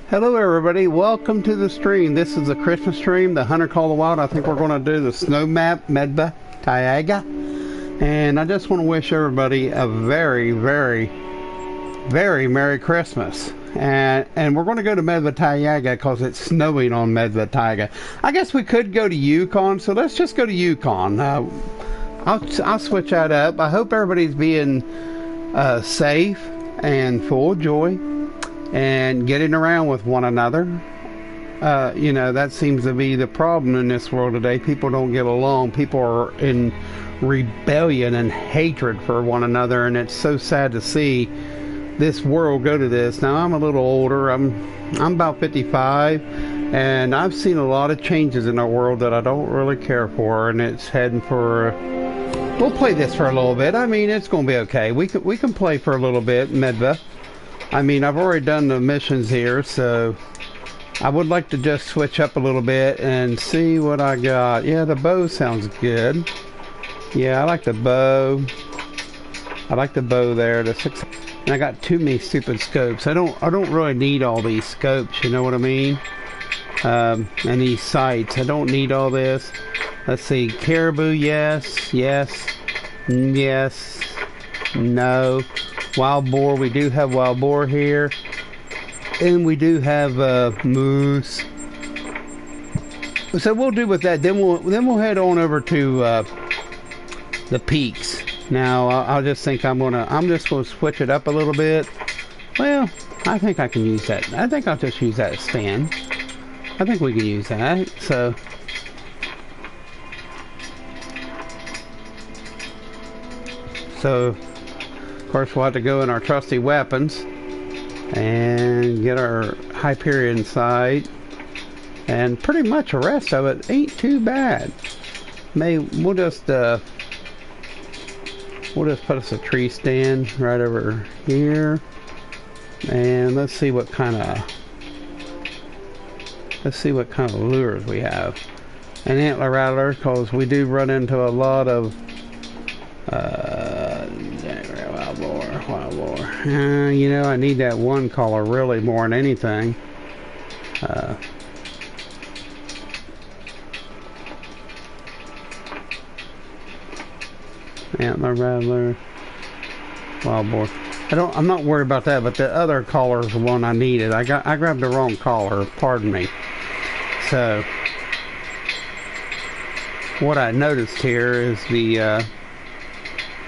Hello everybody, welcome to the stream. This is the Christmas stream, the Hunter Call the Wild. I think we're going to do the snow map, Medba Taiga. And I just want to wish everybody a very, very, very Merry Christmas. And we're going to go to Medba Taiga because it's snowing on Medba Taiga. I guess we could go to Yukon, so let's just go to Yukon. I'll switch that up. I hope everybody's being safe and full of joy and getting around with one another. You know, that seems to be the problem in this world today. People don't get along. People are in rebellion and hatred for one another, and it's so sad to see this world go to this. Now, I'm a little older. I'm about 55, and I've seen a lot of changes in our world that I don't really care for, and it's heading for... We'll play this for a little bit. I mean, it's going to be okay. We can play for a little bit, Medba. I mean, I've already done the missions here, so I would like to just switch up a little bit and see what I got. Yeah, the bow sounds good. Yeah, I like the bow. I like the bow there. The 6. And I got too many stupid scopes. I don't really need all these scopes. You know what I mean? And these sights. I don't need all this. Let's see. Caribou, yes, yes, yes, no. Wild boar, we do have wild boar here, and we do have moose. So we'll do with that. Then we'll head on over to the peaks. Now I'll just think I'm just gonna switch it up a little bit. Well, I think I can use that. I think I'll just use that stand. I think we can use that. So. Of course, we'll have to go in our trusty weapons and get our Hyperion sight, and pretty much the rest of it ain't too bad. We'll just put us a tree stand right over here, and let's see what kind of lures we have. An antler rattler, because we do run into a lot of wild boar. You know, I need that one color really more than anything. Antler rattler, wild boar. I'm not worried about that, but the other collar is the one I needed. I grabbed the wrong collar. Pardon me. So, what I noticed here is the.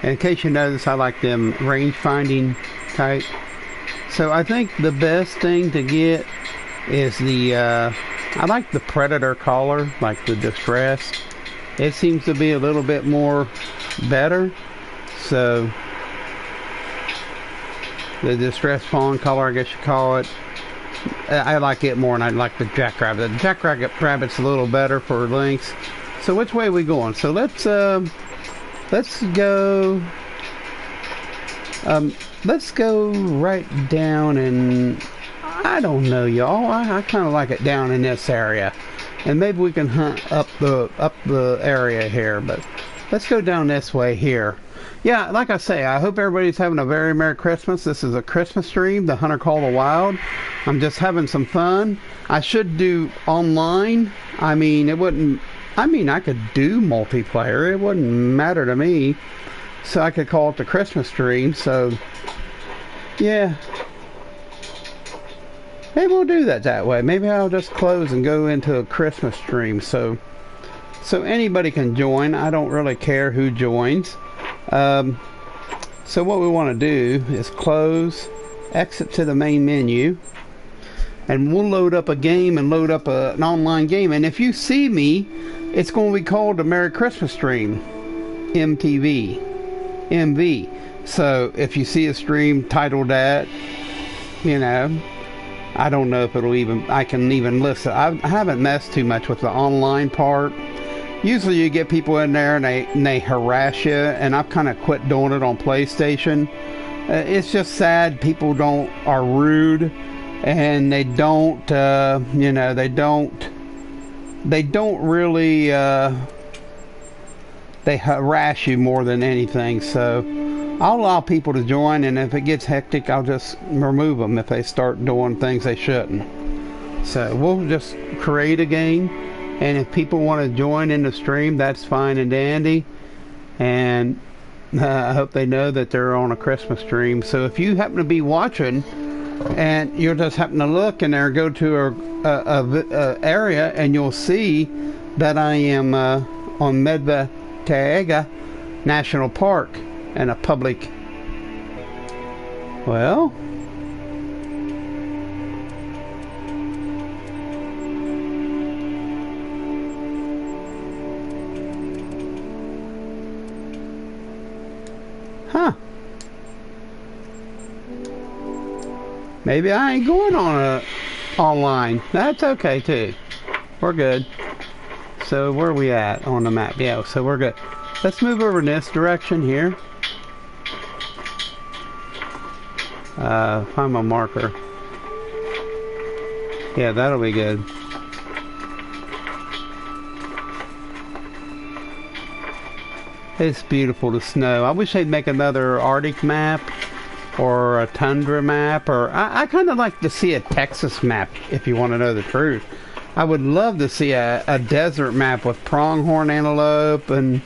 In case you notice, I like them range finding type. So I think the best thing to get is the, I like the Predator collar, like the Distress. It seems to be a little bit more better. So the Distress Fawn color, I guess you call it. I like it more than I like the Jackrabbit. The Jackrabbit's a little better for lengths. So which way are we going? So let's go. Let's go right down, and I don't know, y'all. I kind of like it down in this area, and maybe we can hunt up the area here. But let's go down this way here. Yeah, like I say, I hope everybody's having a very Merry Christmas. This is a Christmas stream, the Hunter Call the Wild. I'm just having some fun. I should do online. I mean, I could do multiplayer. It wouldn't matter to me. So I could call it the Christmas stream. So, yeah. Maybe we'll do that way. Maybe I'll just close and go into a Christmas stream. So anybody can join. I don't really care who joins. So what we want to do is close, exit to the main menu, and we'll load up a game and load up an online game. And if you see me, it's going to be called the Merry Christmas Stream, MV. So if you see a stream titled that, you know, I don't know if I can even list it. I haven't messed too much with the online part. Usually you get people in there and they harass you, and I've kind of quit doing it on PlayStation. It's just sad. People are rude, and they don't, you know, they don't really, they harass you more than anything. So I'll allow people to join, and if it gets hectic, I'll just remove them if they start doing things they shouldn't. So we'll just create a game, and if people want to join in the stream, that's fine and dandy. And I hope they know that they're on a Christmas stream. So if you happen to be watching and you'll just happen to look in there, go to a area, and you'll see that I am on Medba Taiga National Park and a public. Well, huh. Maybe I ain't going on online. That's okay too. We're good. So where are we at on the map? Yeah, so we're good. Let's move over in this direction here. Find my marker. Yeah, that'll be good. It's beautiful, the snow. I wish they'd make another Arctic map or a tundra map, or I kind of like to see a Texas map, if you want to know the truth. I would love to see a desert map with pronghorn antelope and,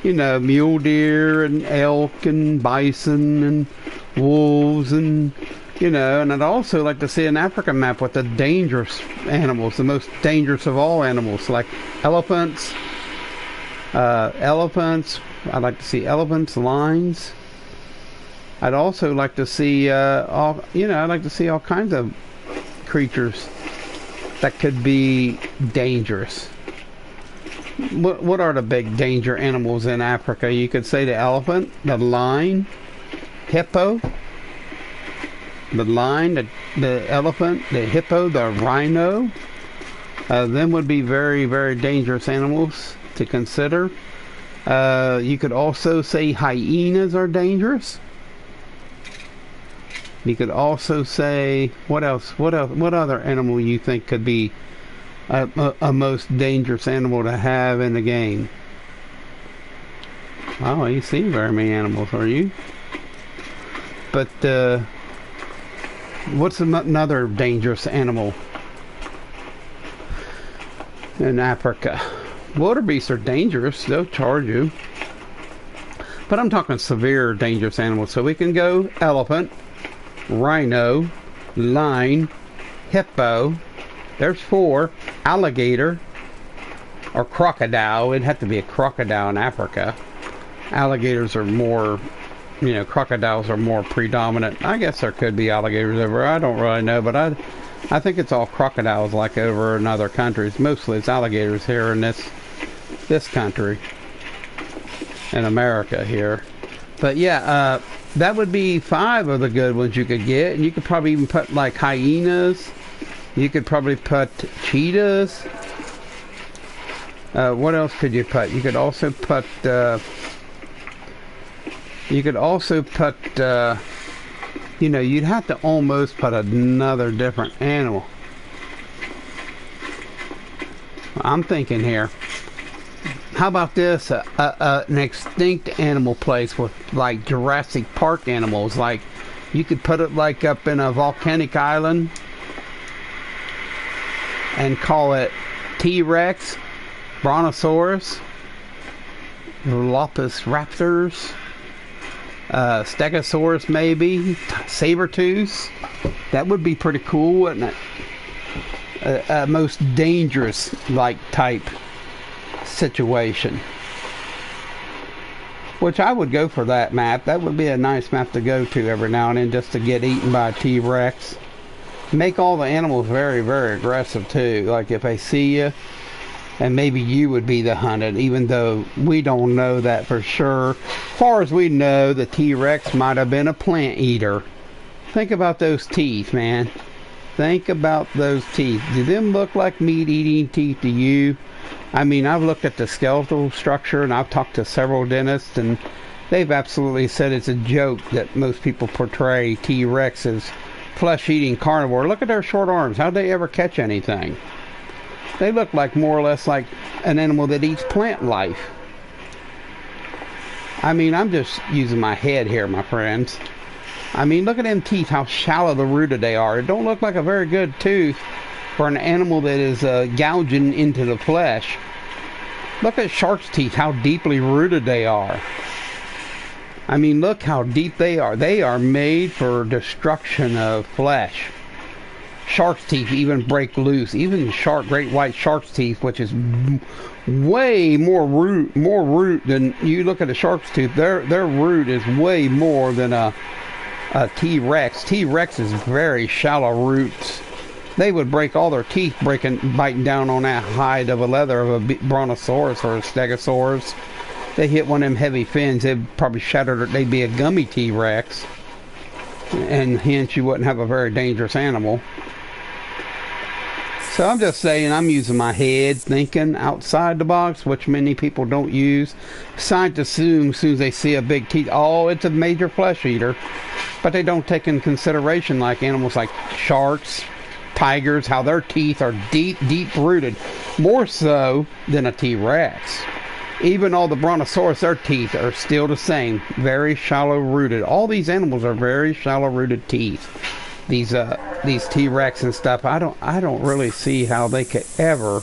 you know, mule deer and elk and bison and wolves and, you know, and I'd also like to see an African map with the dangerous animals, the most dangerous of all animals, like elephants. I'd like to see elephants, lions. I'd also like to see, I'd like to see all kinds of creatures that could be dangerous. What are the big danger animals in Africa? You could say the elephant, the lion, hippo, the lion, the elephant, the hippo, the rhino. Them would be very, very dangerous animals to consider. You could also say hyenas are dangerous. You could also say, what else? What other animal you think could be a most dangerous animal to have in the game? Oh, you see very many animals, are you? But what's another dangerous animal in Africa? Wildebeests are dangerous. They'll charge you. But I'm talking severe dangerous animals. So we can go elephant, rhino, lion, hippo. There's 4. Alligator or crocodile. It'd have to be a crocodile in Africa. Alligators are more, you know, crocodiles are more predominant. I guess there could be alligators over. I don't really know, but I think it's all crocodiles like over in other countries. Mostly it's alligators here in this country, in America here. But yeah, that would be 5 of the good ones you could get. And you could probably even put like hyenas. You could probably put cheetahs. What else could you put? You could also put you know, you'd have to almost put another different animal. I'm thinking here, how about this? An extinct animal place with like Jurassic Park animals. Like, you could put it like up in a volcanic island and call it T-Rex, Brontosaurus, Velociraptors, raptors, Stegosaurus maybe, Sabertooths. That would be pretty cool, wouldn't it? Most dangerous like type situation. Which I would go for that map. That would be a nice map to go to every now and then, just to get eaten by a T-Rex. Make all the animals very, very aggressive too. Like if they see you, and maybe you would be the hunted, even though we don't know that for sure. As far as we know, the T-Rex might have been a plant eater. Think about those teeth, man. Think about those teeth. Do them look like meat-eating teeth to you? I mean, I've looked at the skeletal structure, and I've talked to several dentists, and they've absolutely said it's a joke that most people portray T-Rex as flesh-eating carnivore. Look at their short arms. How'd they ever catch anything? They look like more or less like an animal that eats plant life. I mean, I'm just using my head here, my friends. I mean, look at them teeth, how shallow the rooted they are. It don't look like a very good tooth. for an animal that is gouging into the flesh. Look at shark's teeth, how deeply rooted they are. I mean, look how deep they are. They are made for destruction of flesh. Shark's teeth even break loose. Even great white shark's teeth, which is way more root than you look at a shark's tooth. Their root is way more than a T-Rex. T-Rex is very shallow roots. They would break all their teeth biting down on that hide of a leather of a brontosaurus or a stegosaurus. They hit one of them heavy fins, they'd probably shatter it. They'd be a gummy T-Rex, and hence you wouldn't have a very dangerous animal. So I'm just saying, I'm using my head, thinking outside the box, which many people don't use. Scientists assume as soon as they see a big teeth, oh, it's a major flesh eater. But they don't take in consideration like animals like sharks, tigers, how their teeth are deep rooted, more so than a T-Rex. Even all the brontosaurus, their teeth are still the same, very shallow rooted. All these animals are very shallow rooted teeth. These T-Rex and stuff, I don't really see how they could ever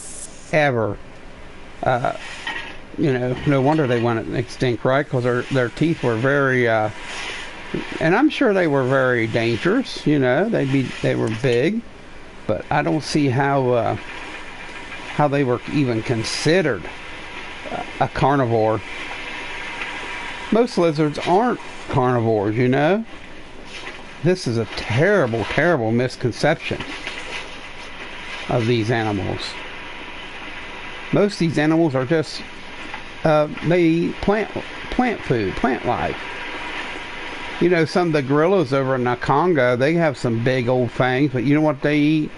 no wonder they went extinct, right? Because their teeth were very and I'm sure they were very dangerous, they were big, but I don't see how they were even considered a carnivore. Most lizards aren't carnivores, This is a terrible misconception of these animals. Most of these animals are just they eat plant food, plant life. Some of the gorillas over in the Congo, they have some big old fangs, but you know what they eat?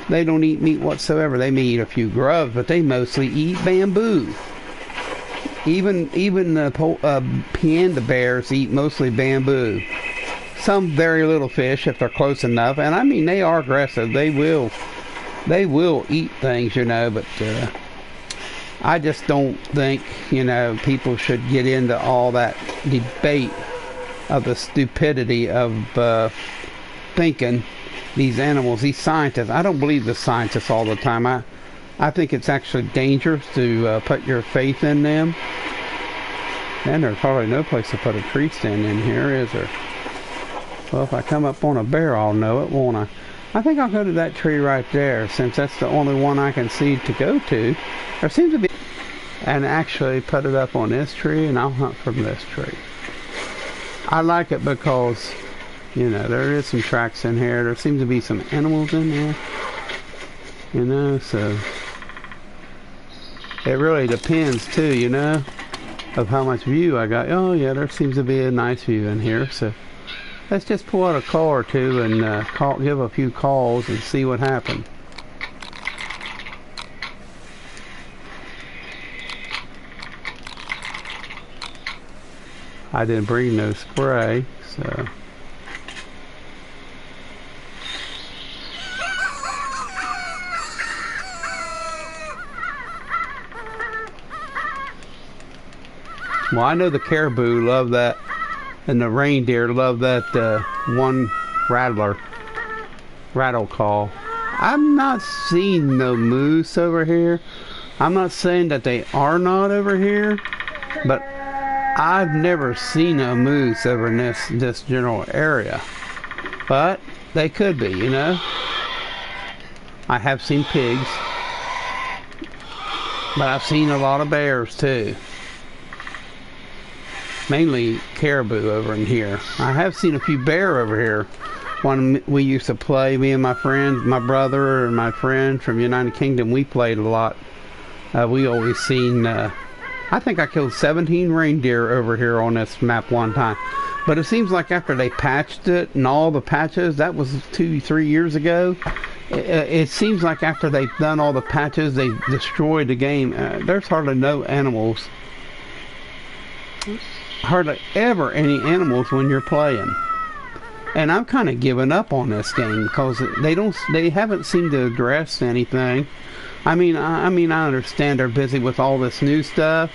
They don't eat meat whatsoever. They may eat a few grubs, but they mostly eat bamboo. Even the panda bears eat mostly bamboo. Some very little fish if they're close enough, and I mean they are aggressive. They will eat things, but I just don't think people should get into all that debate of the stupidity of thinking these animals, these scientists. I don't believe the scientists all the time. I think it's actually dangerous to put your faith in them. And there's probably no place to put a tree stand in here, is there? Well, if I come up on a bear, I'll know it, won't I? I think I'll go to that tree right there, since that's the only one I can see to go to. There seems to be... And actually put it up on this tree, and I'll hunt from this tree. I like it because, there is some tracks in here. There seems to be some animals in there. So... It really depends, too, of how much view I got. Oh, yeah, there seems to be a nice view in here, so... Let's just pull out a call or two and give a few calls and see what happens. I didn't bring no spray, so... Well, I know the caribou love that. And the reindeer love that one rattle call. I'm not seeing no moose over here. I'm not saying that they are not over here, but I've never seen a moose over in this general area. But they could be, I have seen pigs, but I've seen a lot of bears too. Mainly caribou over in here. I have seen a few bear over here. When we used to play, me and my friend, my brother and my friend from United Kingdom, we played a lot. We always seen, I think I killed 17 reindeer over here on this map one time. But it seems like after they patched it and all the patches, that was 2-3 years ago. It seems like after they've done all the patches, they destroyed the game. There's hardly no animals. Hardly ever any animals when you're playing, and I'm kind of giving up on this game because they haven't seemed to address anything. I mean I understand they're busy with all this new stuff,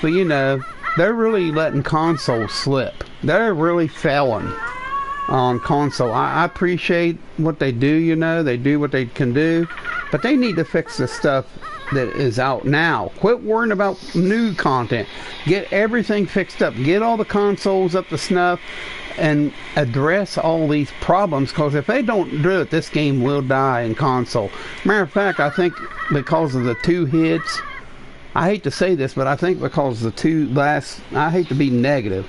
but they're really letting console slip. They're really failing on console. I appreciate what they do. They do what they can do, But they need to fix the stuff that is out now. Quit worrying about new content. Get everything fixed up. Get all the consoles up to snuff and address all these problems, because if they don't do it, this game will die in console. Matter of fact, I think because of the 2 hits, I hate to say this, but I think because the 2 last, I hate to be negative,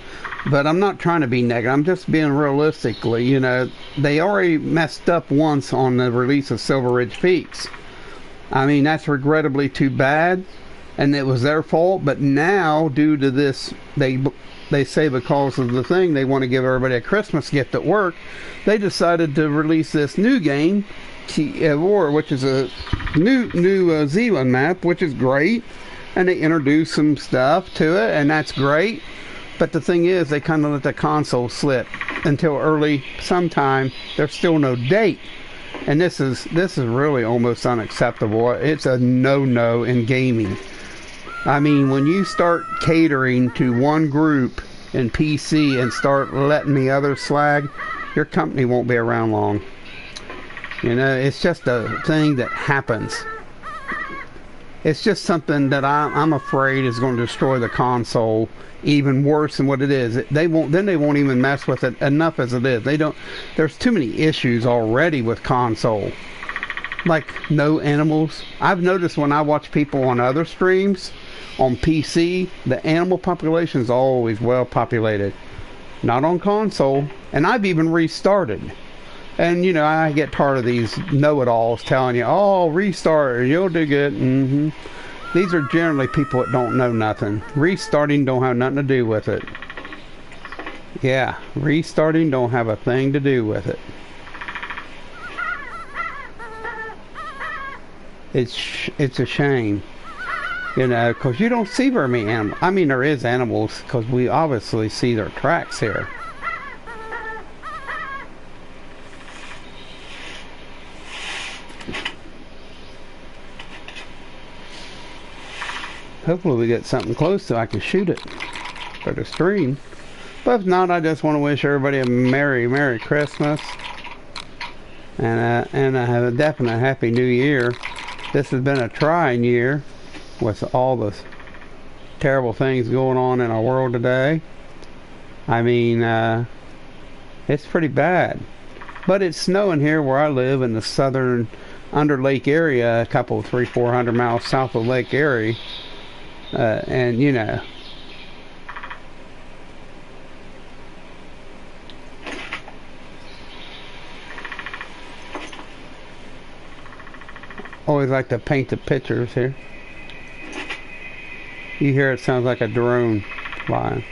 but I'm not trying to be negative, I'm just being realistically, you know, they already messed up once on the release of Silver Ridge Peaks. I mean, that's regrettably too bad, and it was their fault, but now, due to this, they say because of the thing, they want to give everybody a Christmas gift at work, they decided to release this new game, War, which is a new Zealand map, which is great, and they introduced some stuff to it, and that's great. But the thing is, they kind of let the console slip until early sometime. There's still no date, and this is really almost unacceptable. It's a no-no in gaming. I mean, when you start catering to one group in PC and start letting the others slag, your company won't be around long. You know, it's just a thing that happens. It's just something that I'm afraid is going to destroy the console even worse than what it is. They won't even mess with it enough as it is. There's too many issues already with console. Like no animals. I've noticed when I watch people on other streams on PC, the animal population is always well populated. Not on console. And I've even restarted. And, you know, I get tired of these know-it-alls telling you, oh, restart, you'll do good. These are generally people that don't know nothing. Restarting don't have nothing to do with it. Yeah, restarting don't have a thing to do with it. It's a shame. You know, because you don't see very many animals. I mean, there is animals, because we obviously see their tracks here. Hopefully we get something close so I can shoot it for the stream. But if not, I just want to wish everybody a Merry Christmas. And I have a definite Happy New Year. This has been a trying year with all the terrible things going on in our world today. I mean, it's pretty bad. But it's snowing here where I live in the southern under Lake area, a couple, 300-400 miles south of Lake Erie. And you know, always like to paint the pictures here. You hear it sounds like a drone flying.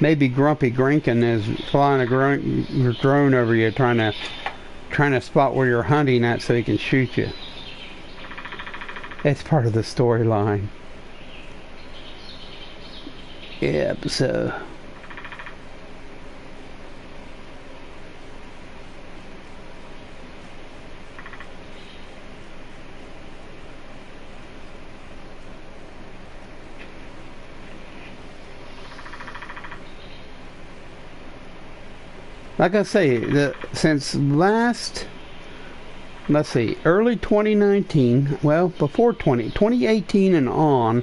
Maybe Grumpy Grinkin is flying a drone over you, trying to spot where you're hunting at so he can shoot you. It's part of the storyline. Yep, so like I say, since early 2019, well, before 2018 and on,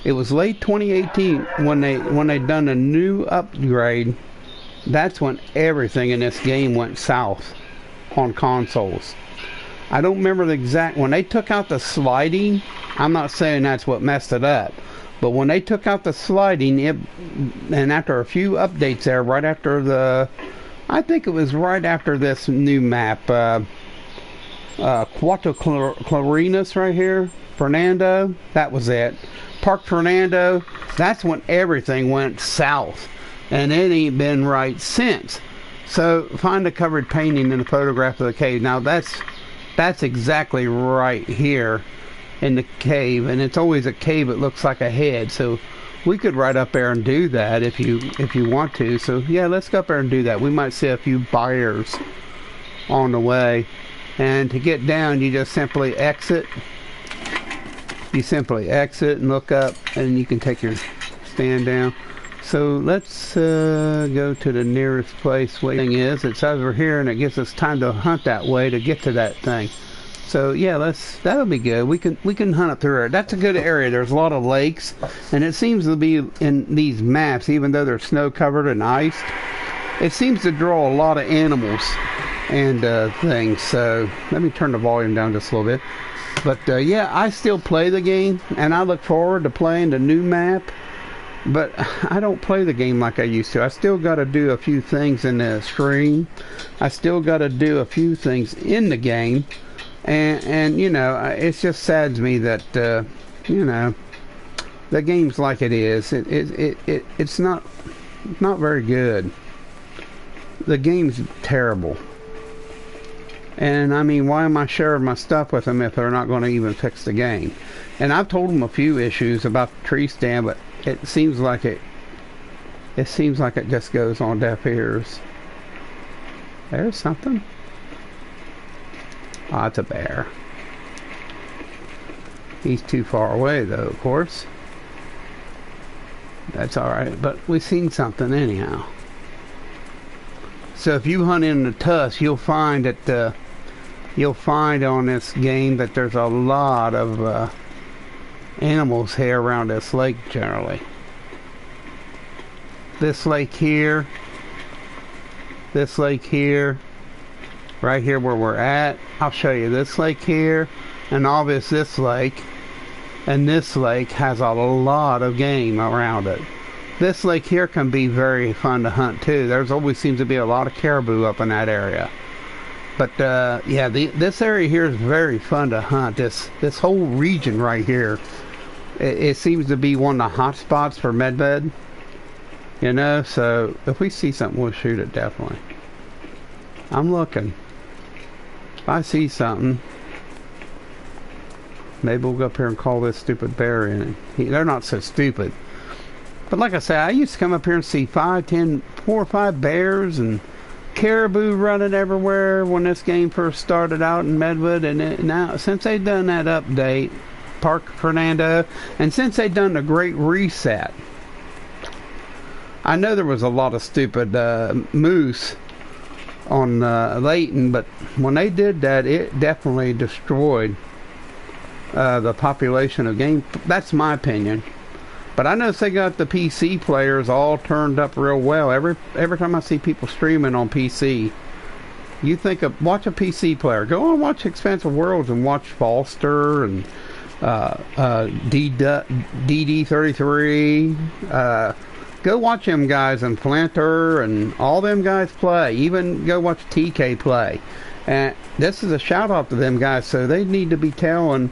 it was late 2018 when they done a new upgrade. That's when everything in this game went south on consoles. I don't remember the exact, when they took out the sliding, I'm not saying that's what messed it up, but when they took out the sliding, and after a few updates there, right after I think it was right after this new map, Cuatro Clarinas right here, Fernando, that was it. Park Fernando, that's when everything went south, and it ain't been right since. So find a covered painting in the photograph of the cave. Now that's exactly right here in the cave, and it's always a cave that looks like a head. So we could right up there and do that if you want to. So yeah, let's go up there and do that. We might see a few buyers on the way. And to get down, you just simply exit. You simply exit and look up, and you can take your stand down. So let's go to the nearest place. Thing is, it's over here, and it gives us time to hunt that way to get to that thing. So yeah, that'll be good. We can hunt up through there. That's a good area. There's a lot of lakes, and it seems to be in these maps, even though they're snow covered and iced, it seems to draw a lot of animals and things. So let me turn the volume down just a little bit. But yeah, I still play the game, and I look forward to playing the new map. But I don't play the game like I used to. I still got to do a few things in the stream. I still got to do a few things in the game. And you know, it just saddens me that you know, the game's like it is. It's not very good. The game's terrible. And I mean, why am I sharing my stuff with them if they're not going to even fix the game? And I've told them a few issues about the tree stand, but it seems like it just goes on deaf ears. There's something. Oh, it's a bear. He's too far away, though, of course. That's alright, but we've seen something anyhow. So if you hunt in the tusk, you'll find that you'll find on this game that there's a lot of animals here around this lake generally. This lake here, right here where we're at. I'll show you this lake here, and obviously this lake, and this lake has a lot of game around it. This lake here can be very fun to hunt too. There's always seems to be a lot of caribou up in that area. But yeah, this area here is very fun to hunt. This whole region right here, it seems to be one of the hot spots for medbed. You know, so if we see something, we'll shoot it definitely. I'm looking. If I see something, maybe we'll go up here and call this stupid bear in. They're not so stupid. But like I said, I used to come up here and see 4 or 5 bears and caribou running everywhere when this game first started out in Medwood. And now, since they've done that update, Park Fernando, and since they've done the Great Reset, I know there was a lot of stupid moose on Layton, but when they did that, it definitely destroyed the population of game. That's my opinion. But I notice they got the PC players all turned up real well. Every time I see people streaming on PC, you think of watch a PC player. Go and watch Expansive Worlds and watch Foster and DD33. Go watch them guys and Flanter and all them guys play. Even go watch TK play. And this is a shout out to them guys. So they need to be telling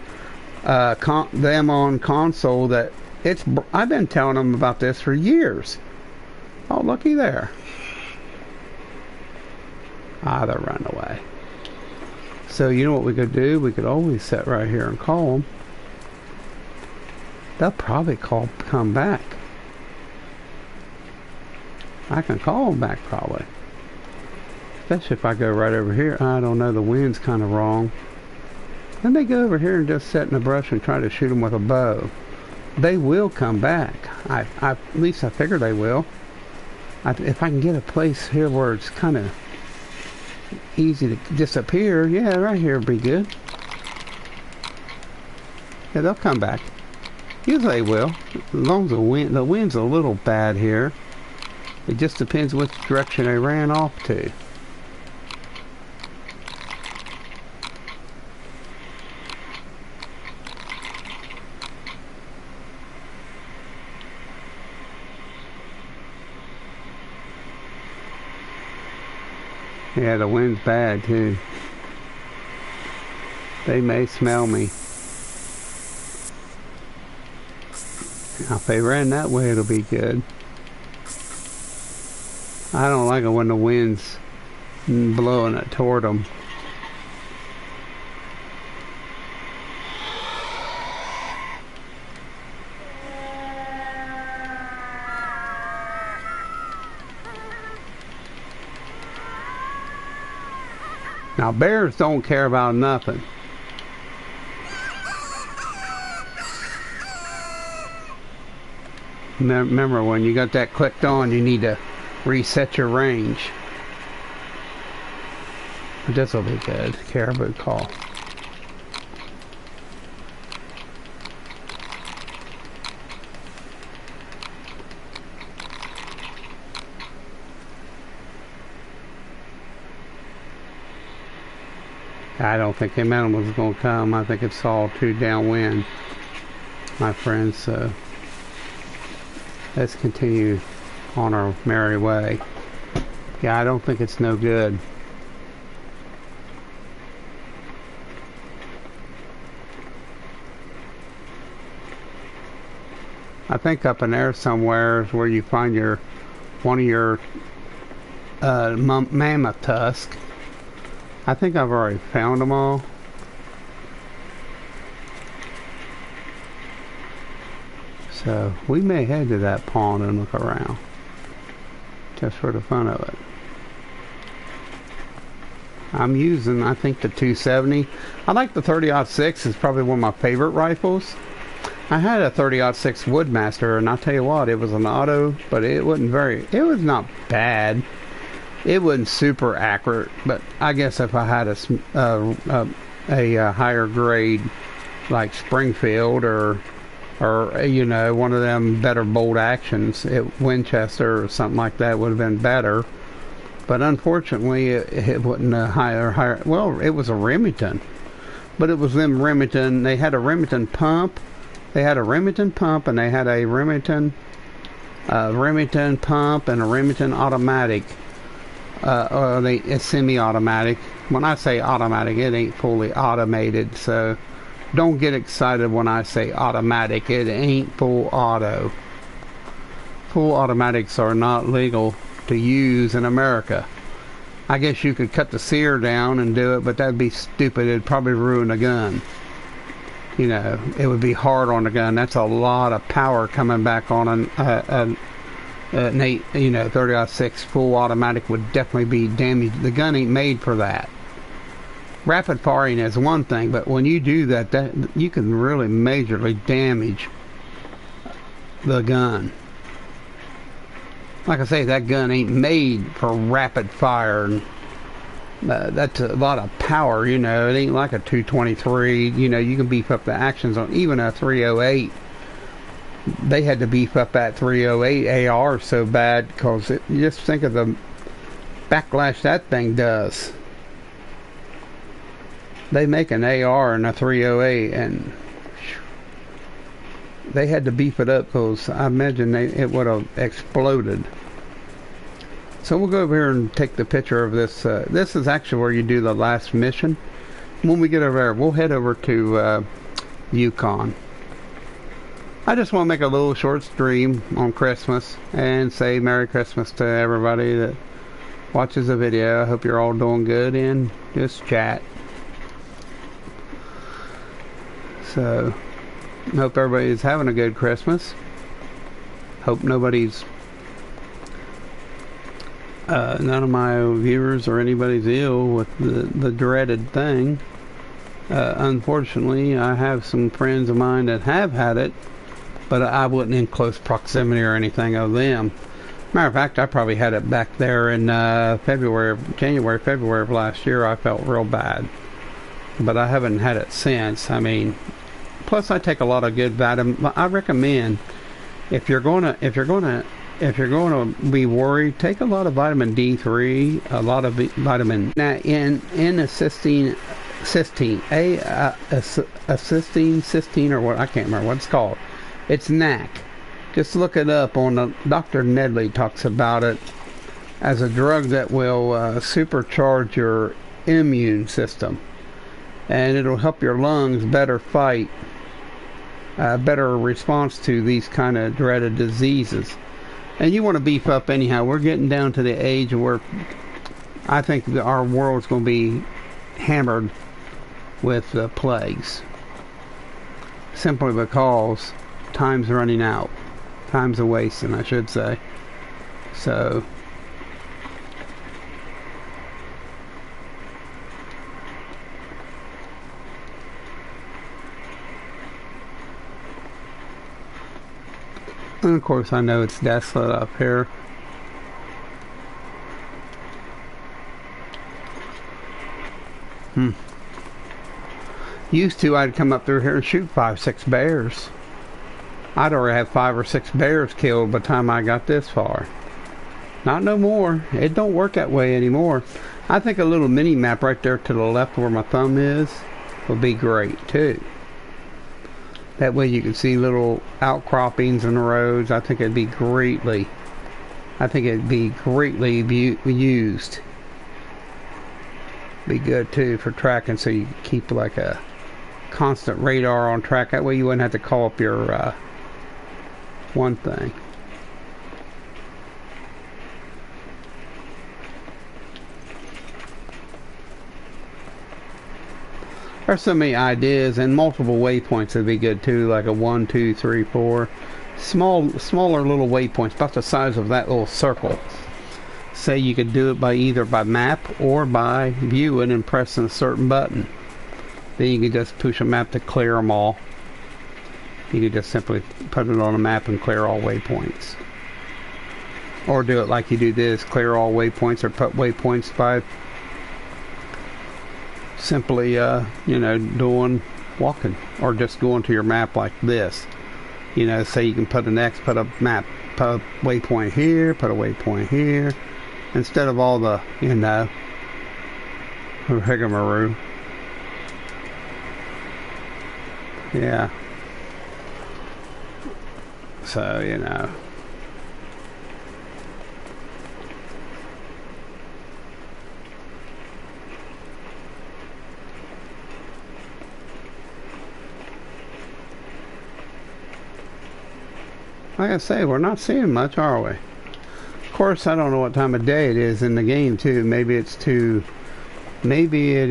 them on console that I've been telling them about this for years. Oh, looky there. Ah, they run away. So you know what we could do? We could always sit right here and call them. They'll probably come back. I can call them back probably. Especially if I go right over here. I don't know, the wind's kind of wrong. Let me go over here and just sit in the brush and try to shoot them with a bow. They will come back. At least I figure they will. If I can get a place here where it's kind of easy to disappear, yeah, right here would be good. Yeah, they'll come back. Usually they will. As long as the wind's a little bad here. It just depends which direction they ran off to. Yeah, the wind's bad too. They may smell me. Now, if they ran that way, it'll be good. I don't like it when the wind's blowing it toward them. Now, bears don't care about nothing. Remember, when you got that clicked on, you need to reset your range. This will be good. Caribou call. I don't think them animals are going to come. I think it's all too downwind, my friends. So let's continue on our merry way. Yeah, I don't think it's no good. I think up in there somewhere is where you find one of your mammoth tusk. I think I've already found them all. So we may head to that pond and look around, just for the fun of it. I'm using, I think, the 270. I like the 30-06. It's probably one of my favorite rifles. I had a 30-06 Woodmaster, and I'll tell you what, it was an auto, but it wasn't it was not bad. It wasn't super accurate, but I guess if I had a higher grade like Springfield or you know, one of them better bolt actions at Winchester or something like that would have been better. But unfortunately, it wasn't a higher. Well, it was a Remington, but it was them Remington. They had a Remington pump. They had a Remington pump, and they had a Remington pump and a Remington automatic. It's semi-automatic. When I say automatic, it ain't fully automated. So don't get excited when I say automatic. It ain't full auto. Full automatics are not legal to use in America. I guess you could cut the sear down and do it, but that'd be stupid. It'd probably ruin the gun. You know, it would be hard on the gun. That's a lot of power coming back on an 30-06 full automatic would definitely be damaged. The gun ain't made for that. Rapid firing is one thing, but when you do that you can really majorly damage the gun. Like I say, that gun ain't made for rapid fire. That's a lot of power, you know. It ain't like a 223. You know, you can beef up the actions on even a 308. They had to beef up that 308 AR so bad because you just think of the backlash that thing does. They make an AR and a 308, and they had to beef it up because I imagine it would have exploded. So we'll go over here and take the picture of this. This is actually where you do the last mission. When we get over there, we'll head over to Yukon. I just want to make a little short stream on Christmas and say Merry Christmas to everybody that watches the video. I hope you're all doing good and just chat. So, hope everybody's having a good Christmas. Hope nobody's, none of my viewers or anybody's ill with the dreaded thing. Unfortunately, I have some friends of mine that have had it, but I wasn't in close proximity or anything of them. Matter of fact, I probably had it back there in January, February of last year. I felt real bad, but I haven't had it since. I mean, plus I take a lot of good vitamin. I recommend if you're gonna be worried, take a lot of vitamin D3, a lot of vitamin N-acetylcysteine, cysteine, or what, I can't remember what it's called. It's NAC. Just look it up on Dr. Nedley talks about it as a drug that will supercharge your immune system, and it'll help your lungs better fight, better response to these kind of dreaded diseases. And you want to beef up anyhow. We're getting down to the age where I think our world's going to be hammered with plagues, simply because time's running out. Time's a wasting, I should say. So and of course I know it's desolate up here. Used to, I'd come up through here and shoot 5-6 bears. I'd already have 5 or 6 bears killed by the time I got this far. Not no more. It don't work that way anymore. I think a little mini map right there to the left where my thumb is would be great too. That way you can see little outcroppings in the roads. I think it'd be greatly used. Be good too for tracking, so you keep like a constant radar on track. That way you wouldn't have to call up your one thing. There's so many ideas, and multiple waypoints would be good too, like a 1, 2, 3, 4. Smaller little waypoints, about the size of that little circle. Say you could do it by either by map or by viewing and pressing a certain button. Then you could just push a map to clear them all. You could just simply put it on a map and clear all waypoints. Or do it like you do this, clear all waypoints, or put waypoints by simply, doing walking, or just going to your map like this. Say you can put a waypoint here, put a waypoint here, instead of all the, rigmarole. Yeah. So, like I say, we're not seeing much, are we? Of course, I don't know what time of day it is in the game, too. Maybe it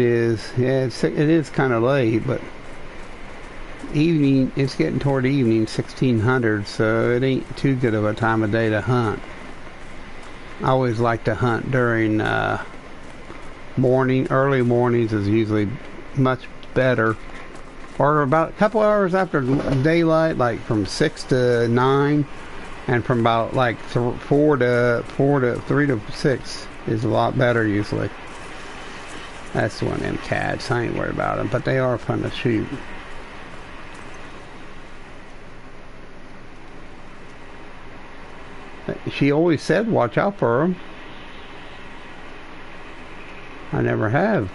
is, it is kind of late, but evening, it's getting toward evening, 1600, so it ain't too good of a time of day to hunt. I always like to hunt during early mornings is usually much better. Or about a couple hours after daylight, like from 6 to 9, and from about like 3 to 6 is a lot better usually. That's one of them cats. I ain't worried about them, but they are fun to shoot. She always said watch out for them. I never have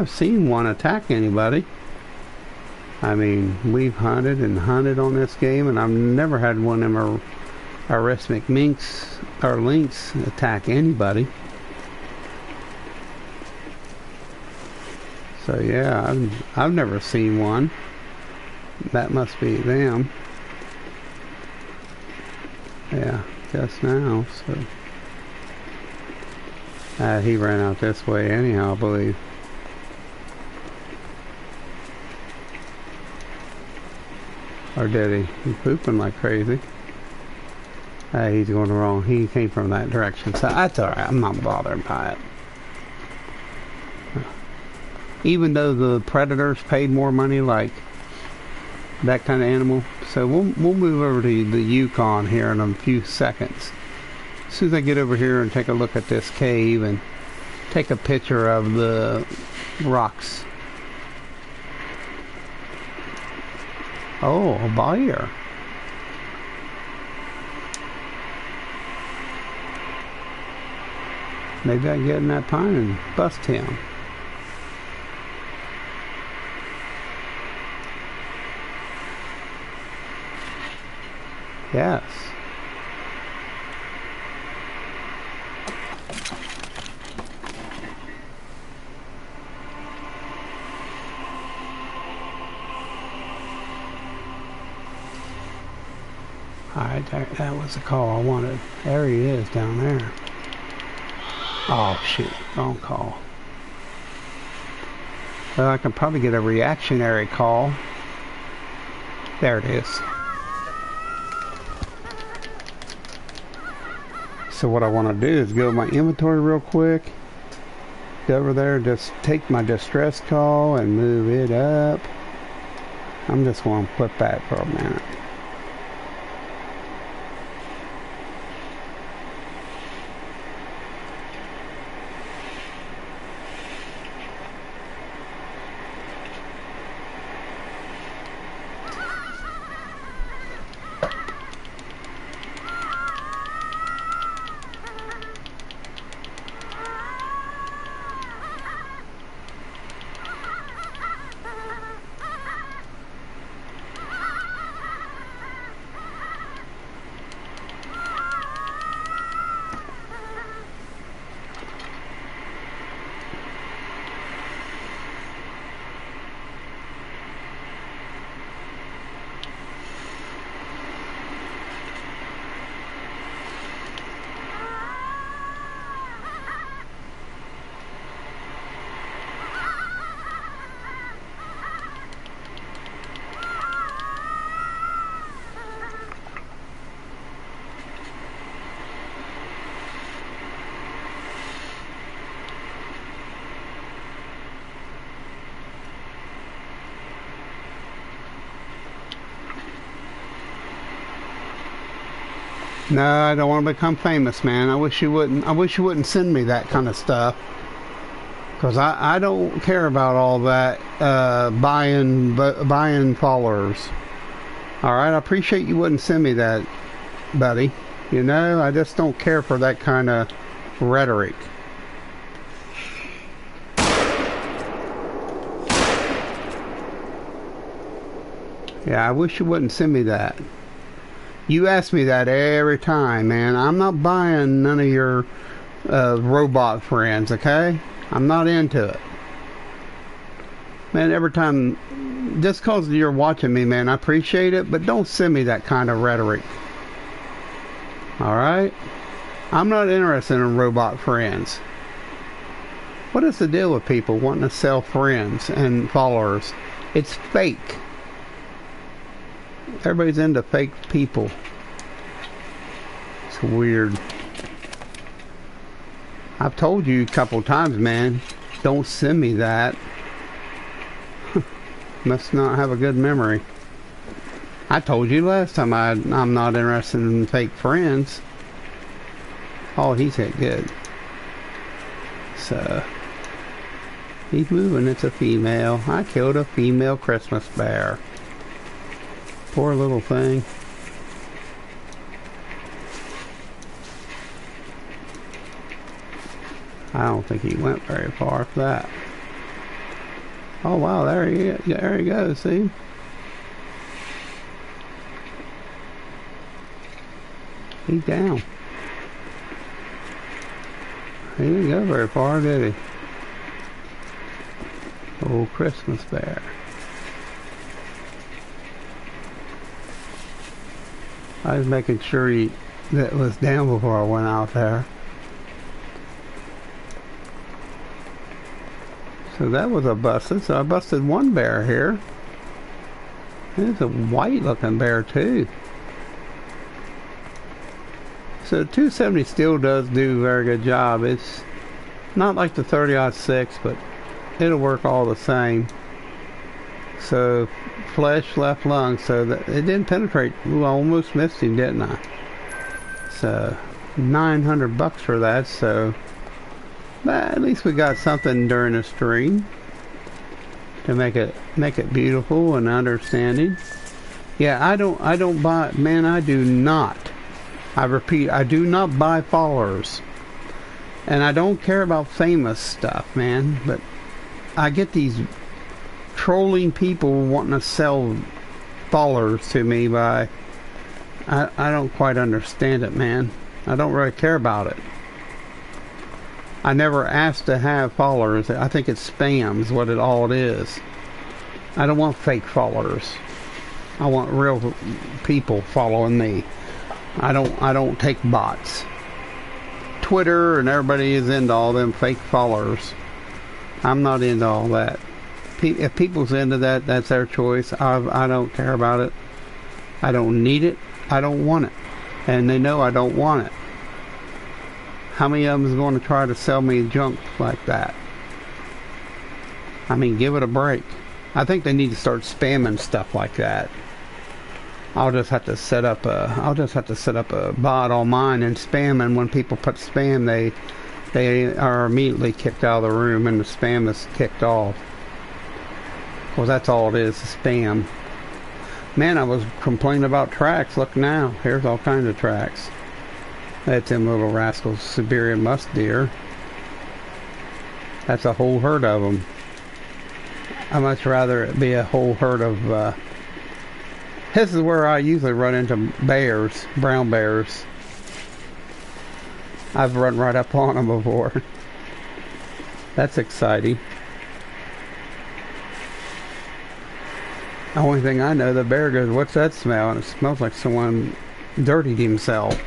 seen one attack anybody. I mean, we've hunted on this game, and I've never had one of them aristmic minks or lynx attack anybody. So yeah, I've never seen one. That must be them. Yeah, just now. So he ran out this way anyhow, I believe. Or did he? He's pooping like crazy. He's going wrong. He came from that direction. So that's alright. I'm not bothered by it. Even though the predators paid more money, like that kind of animal. So we'll move over to the Yukon here in a few seconds. As soon as I get over here and take a look at this cave and take a picture of the rocks. Oh, a buyer. Maybe I can get in that pine and bust him. Yes. Alright, that was the call I wanted. There he is down there. Oh shoot, wrong call. Well, I can probably get a reactionary call. There it is. So what I want to do is go to my inventory real quick. Go over there, just take my distress call and move it up. I'm just going to put that for a minute. No, I don't want to become famous, man. I wish you wouldn't. I wish you wouldn't send me that kind of stuff. Because I don't care about all that buying followers. Alright, I appreciate you wouldn't send me that, buddy. You know, I just don't care for that kind of rhetoric. Yeah, I wish you wouldn't send me that. You ask me that every time, man. I'm not buying none of your robot friends, okay? I'm not into it. Man, every time, just because you're watching me, man, I appreciate it, but don't send me that kind of rhetoric. Alright? I'm not interested in robot friends. What is the deal with people wanting to sell friends and followers? It's fake. Everybody's into fake people. It's weird. I've told you a couple times, man, don't send me that. Must not have a good memory. I told you last time I'm not interested in fake friends. Oh, he's hit good. So, he's moving. It's a female. I killed a female Christmas bear. Poor little thing. I don't think he went very far for that. Oh wow, there he goes, see? He's down. He didn't go very far, did he? Old Christmas bear. I was making sure that was down before I went out there. So that was a busted. So I busted one bear here. There's a white looking bear too. So 270 still does do a very good job. It's not like the 30-06, but it'll work all the same. So flesh, left lung. So that it didn't penetrate. Ooh, I almost missed him, didn't I? So $900 for that. So. But at least we got something during the stream to make it beautiful and understanding. Yeah, I don't buy, man, I do not. I repeat, I do not buy followers. And I don't care about famous stuff, man, but I get these trolling people wanting to sell followers to me by I don't quite understand it, man. I don't really care about it. I never asked to have followers. I think it's spam is what it is. I don't want fake followers. I want real people following me. I don't take bots. Twitter and everybody is into all them fake followers. I'm not into all that. If people's into that, that's their choice. I don't care about it. I don't need it. I don't want it. And they know I don't want it. How many of them is going to try to sell me junk like that? I mean, give it a break. I think they need to start spamming stuff like that. I'll just have to set up a bot on mine and spam, and when people put spam, they are immediately kicked out of the room and the spam is kicked off. Well, that's all it is, spam. Man, I was complaining about tracks. Look now, here's all kinds of tracks. That's them little rascals, Siberian musk deer. That's a whole herd of them. I'd much rather it be a whole herd of, this is where I usually run into bears, brown bears. I've run right up on them before. That's exciting. The only thing I know, the bear goes, what's that smell? And it smells like someone dirtied himself.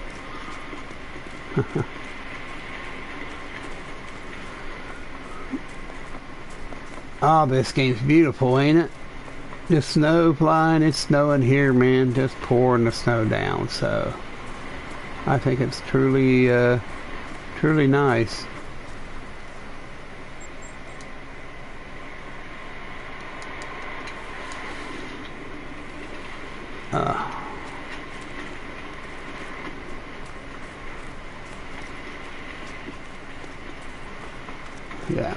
Oh, this game's beautiful, ain't it? The snow flying, it's snowing here, man, just pouring the snow down, so I think it's truly, truly nice. Yeah.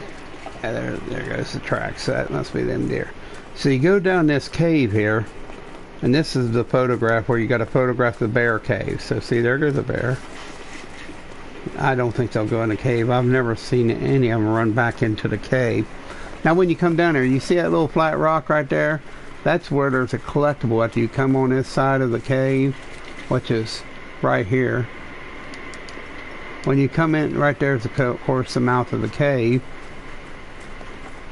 There goes the tracks. That must be them deer. So you go down this cave here, and this is the photograph where you got to photograph the bear cave. So see, there goes the bear. I don't think they'll go in the cave. I've never seen any of them run back into the cave. Now when you come down there, you see that little flat rock right there? That's where there's a collectible after you come on this side of the cave, which is right here. When you come in, right there is, of course, the mouth of the cave.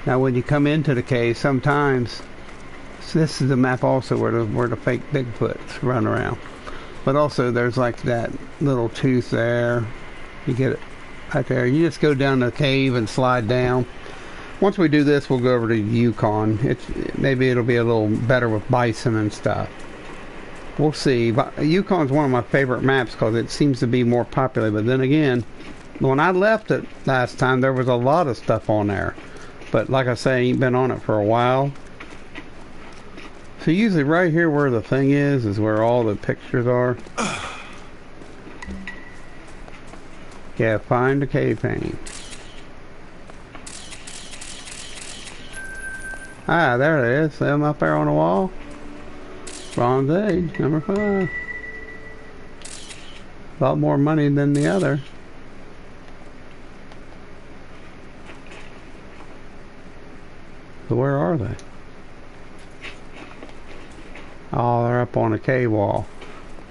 Now when you come into the cave, sometimes, so this is the map also where the fake Bigfoots run around. But also there's like that little tooth there. You get it right there. You just go down the cave and slide down. Once we do this, we'll go over to Yukon. Maybe it'll be a little better with bison and stuff. We'll see. But Yukon's one of my favorite maps because it seems to be more popular. But then again, when I left it last time, there was a lot of stuff on there. But like I say, I ain't been on it for a while. So usually right here where the thing is where all the pictures are. Yeah, find the cave painting. Ah, there it is. Them up there on the wall. Bronze Age, number 5. A lot more money than the other. So where are they? Oh, they're up on a cave wall.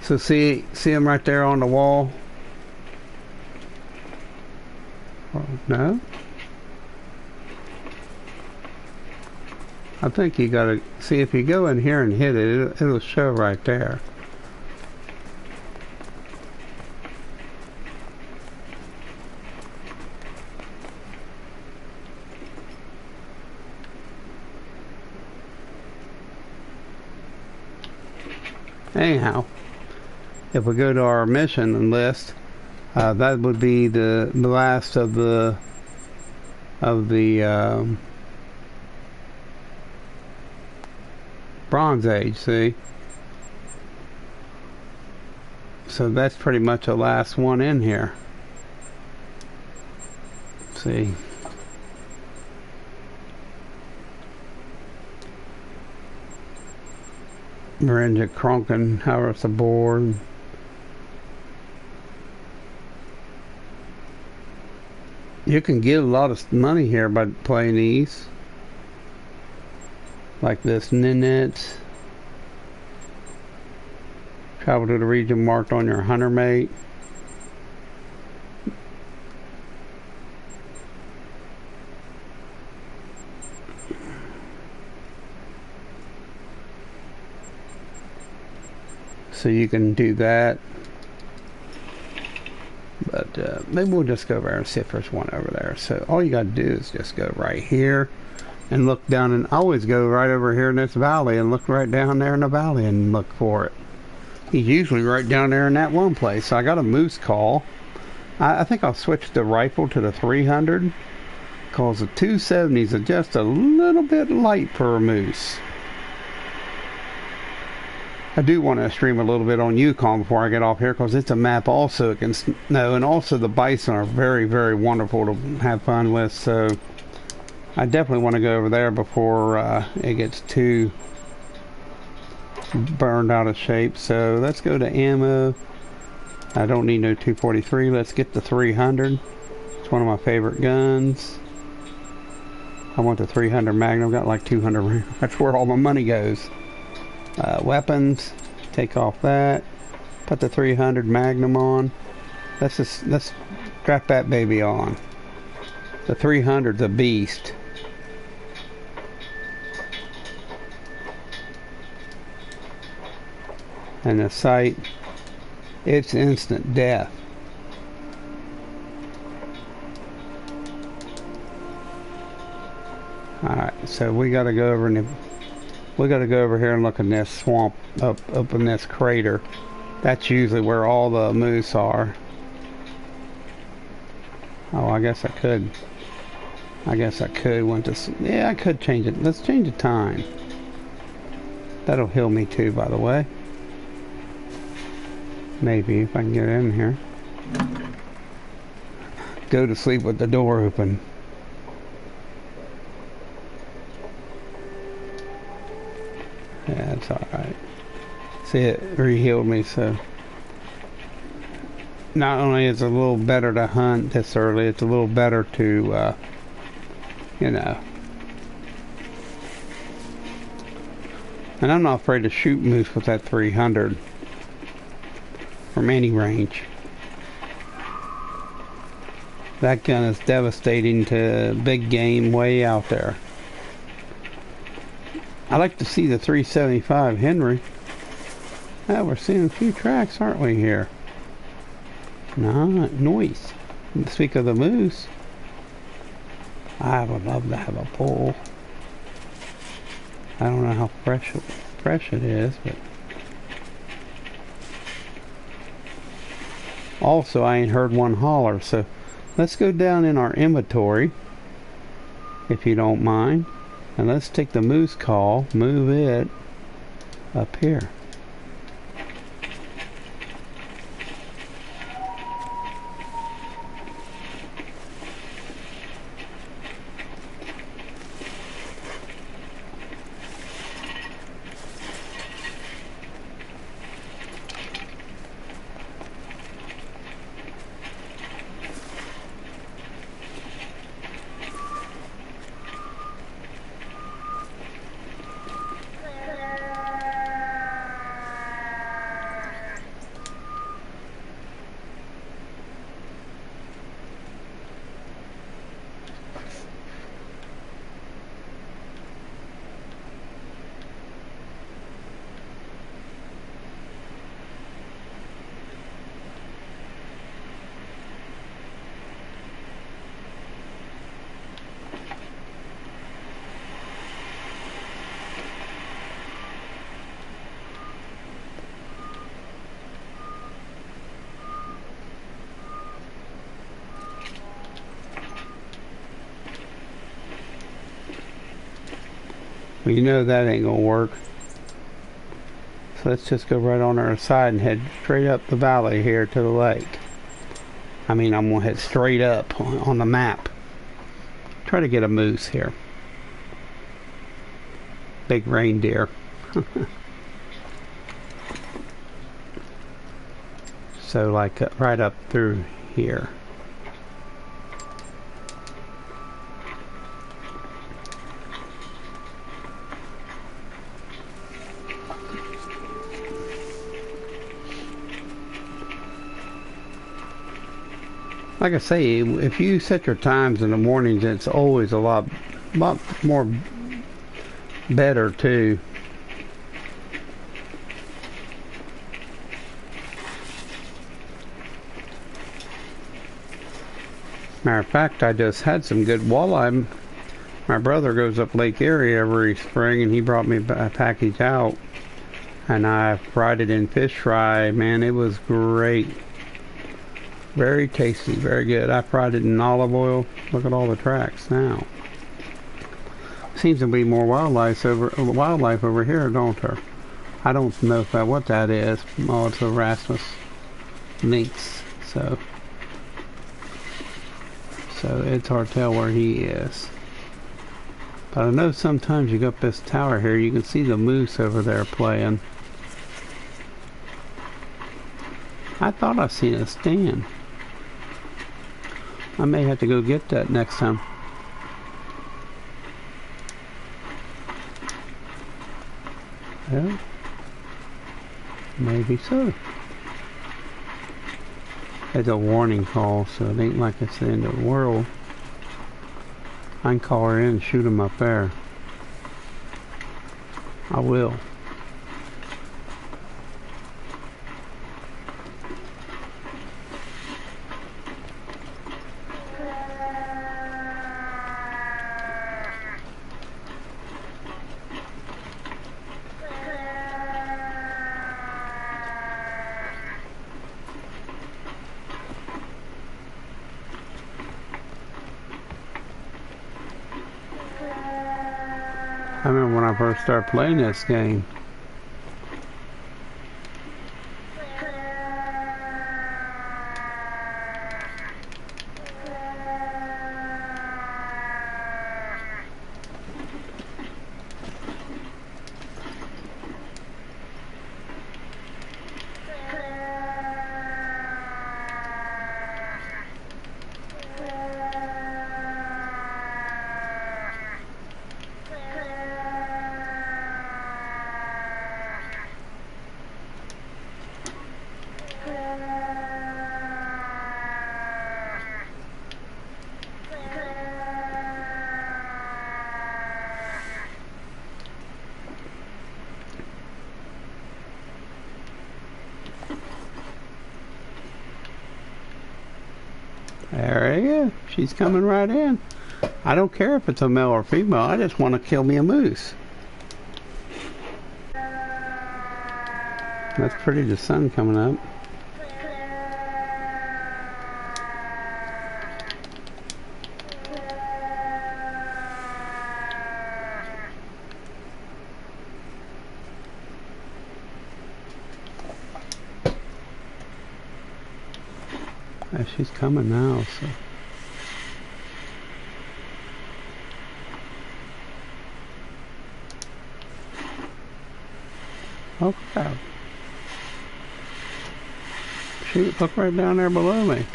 So see them right there on the wall? Oh, no? I think you gotta see if you go in here and hit it, it'll show right there. Anyhow, if we go to our mission list, that would be the last of the Bronze Age, see? So that's pretty much the last one in here. See? Marinja Kronken, however it's a board. You can get a lot of money here by playing these. Like this Ninnet. Travel to the region marked on your hunter mate. So you can do that. But maybe we'll just go over there and see if there's one over there. So all you got to do is just go right here. And look down, and always go right over here in this valley and look right down there in the valley and look for it. He's usually right down there in that one place. So I got a moose call. I think I'll switch the rifle to the 300 because the 270s are just a little bit light for a moose. I do want to stream a little bit on Yukon before I get off here because it's a map also it can snow, and also the bison are very, very wonderful to have fun with. So I definitely want to go over there before it gets too burned out of shape. So let's go to ammo. I don't need no 243. Let's get the 300. It's one of my favorite guns. I want the 300 Magnum. I've got like 200. That's where all my money goes. Weapons. Take off that. Put the 300 Magnum on. Let's strap that baby on. The 300's a beast. And the sight, it's instant death. Alright, so we gotta go over and we gotta go over here and look in this swamp up in this crater. That's usually where all the moose are. Oh, I guess I could want to. Yeah, I could change it. Let's change the time. That'll heal me too, by the way. Maybe if I can get in here. Go to sleep with the door open. Yeah, it's alright. See, it re-healed me, so not only is it a little better to hunt this early, it's a little better to, you know. And I'm not afraid to shoot moose with that 300 from any range. That gun is devastating to big game way out there. I like to see the 375 Henry. Oh, we're seeing a few tracks, aren't we, here? Noise. Speak of the moose, I would love to have a pull. I don't know how fresh it is, but also I ain't heard one holler, so let's go down in our inventory, if you don't mind, and let's take the moose call, move it up here. Well, you know that ain't gonna work. So let's just go right on our side and head straight up the valley here to the lake. I mean, I'm gonna head straight up on the map. Try to get a moose here. Big reindeer. So like right up through here. Like I say, if you set your times in the mornings, it's always a lot more better too. Matter of fact, I just had some good walleye. My brother goes up Lake Erie every spring, and he brought me a package out, and I fried it in fish fry. Man, it was great. Very tasty, very good. I fried it in olive oil. Look at all the tracks now. Seems to be more wildlife over here, don't there? I don't know what that is. Oh, it's a Rasmus lynx. So it's hard to tell where he is. But I know sometimes you go up this tower here, you can see the moose over there playing. I thought I seen a stand. I may have to go get that next time. Well, maybe so. It's a warning call, so it ain't like it's the end of the world. I can call her in and shoot him up there. I will. I remember when I first started playing this game. There you go. She's coming right in. I don't care if it's a male or female. I just want to kill me a moose. That's pretty, the sun coming up. Yeah, she's coming now, so. Oh crap. Shoot, look right down there below me.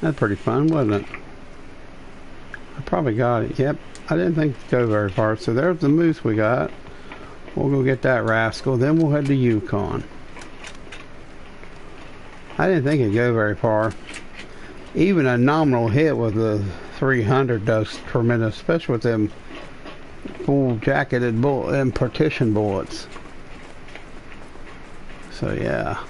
That's pretty fun, wasn't it? I probably got it. Yep, I didn't think it'd go very far. So there's the moose we got. We'll go get that rascal. Then we'll head to Yukon. I didn't think it'd go very far. Even a nominal hit with the 300 does tremendous, especially with them full jacketed bullet and partition bullets. So yeah.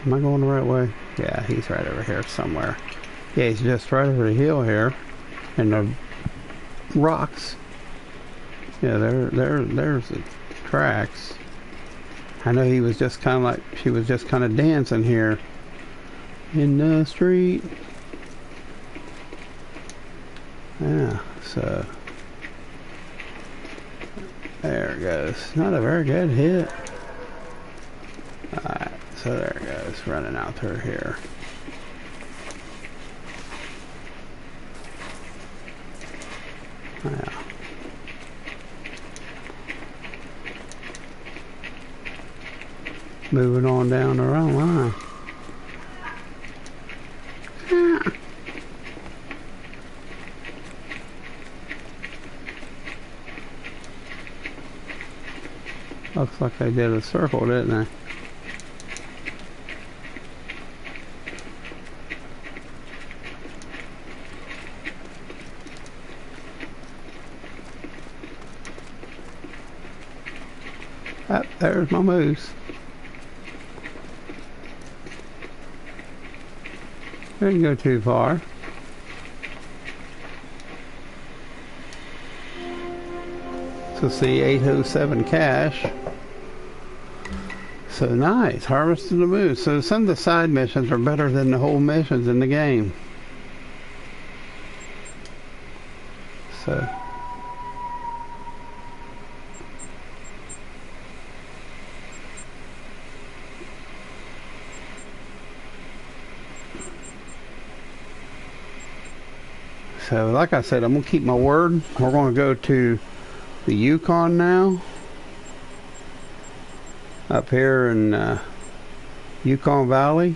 Am I going the right way? Yeah, he's right over here somewhere. Yeah, he's just right over the hill here, and the rocks. Yeah, there's the tracks. I know he was just kind of like, she was just kind of dancing here in the street. Yeah, so there it goes. Not a very good hit. Alright, so there it goes, running out through here. Yeah. Moving on down the wrong line. Yeah. Looks like they did a circle, didn't they? Oh, there's my moose. Didn't go too far. So see, 807 cash. So nice, harvested the moose. So some of the side missions are better than the whole missions in the game. So like I said, I'm going to keep my word. We're going to go to the Yukon now. Up here in Yukon Valley.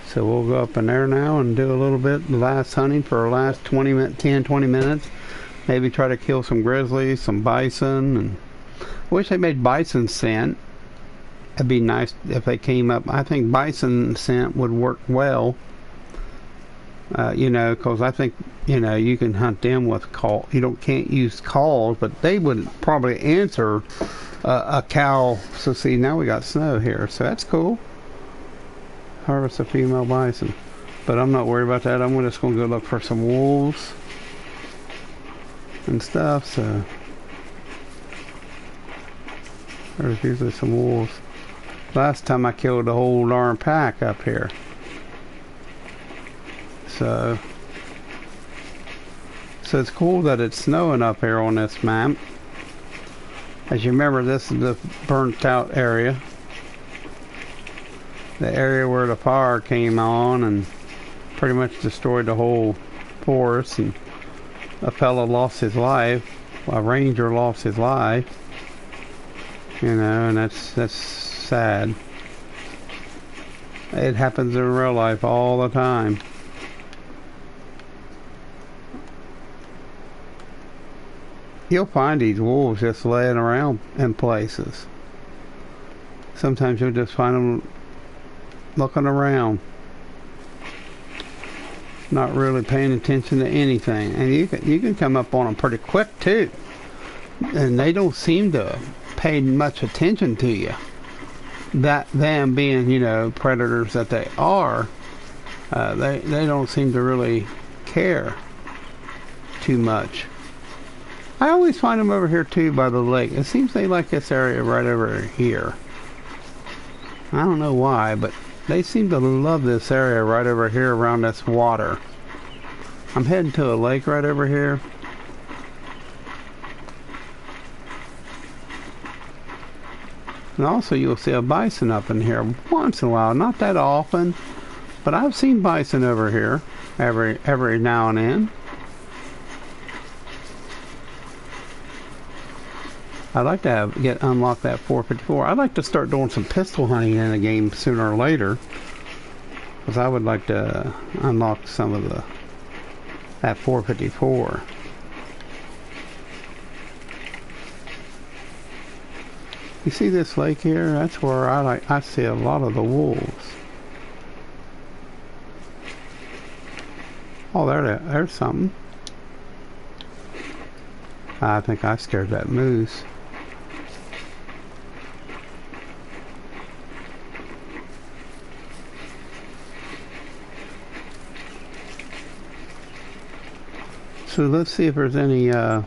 So we'll go up in there now and do a little bit last hunting for our last 10-20 minutes. Maybe try to kill some grizzlies, some bison. And I wish they made bison scent. It'd be nice if they came up. I think bison scent would work well. You know, because I think, you know, you can hunt them with call. Can't use calls, but they would probably answer a cow. So see, now we got snow here, so that's cool. Harvest a female bison, but I'm not worried about that. I'm just going to go look for some wolves and stuff. So there's usually some wolves. Last time I killed the whole darn pack up here. So it's cool that it's snowing up here on this map. As you remember, this is the burnt out area. The area where the fire came on and pretty much destroyed the whole forest, and a fellow lost his life. A ranger lost his life. You know, and that's sad. It happens in real life all the time. You'll find these wolves just laying around in places. Sometimes you'll just find them looking around, not really paying attention to anything. And you can come up on them pretty quick too, and they don't seem to pay much attention to you. That them being, you know, predators that they are, they don't seem to really care too much. I always find them over here too by the lake. It seems they like this area right over here. I don't know why, but they seem to love this area right over here around this water. I'm heading to a lake right over here. And also you'll see a bison up in here once in a while. Not that often, but I've seen bison over here every now and then. I'd like to unlock that 454. I'd like to start doing some pistol hunting in the game sooner or later, because I would like to unlock some of that 454. You see this lake here? That's where I see a lot of the wolves. Oh, there's something. I think I scared that moose. So let's see if there's any oh,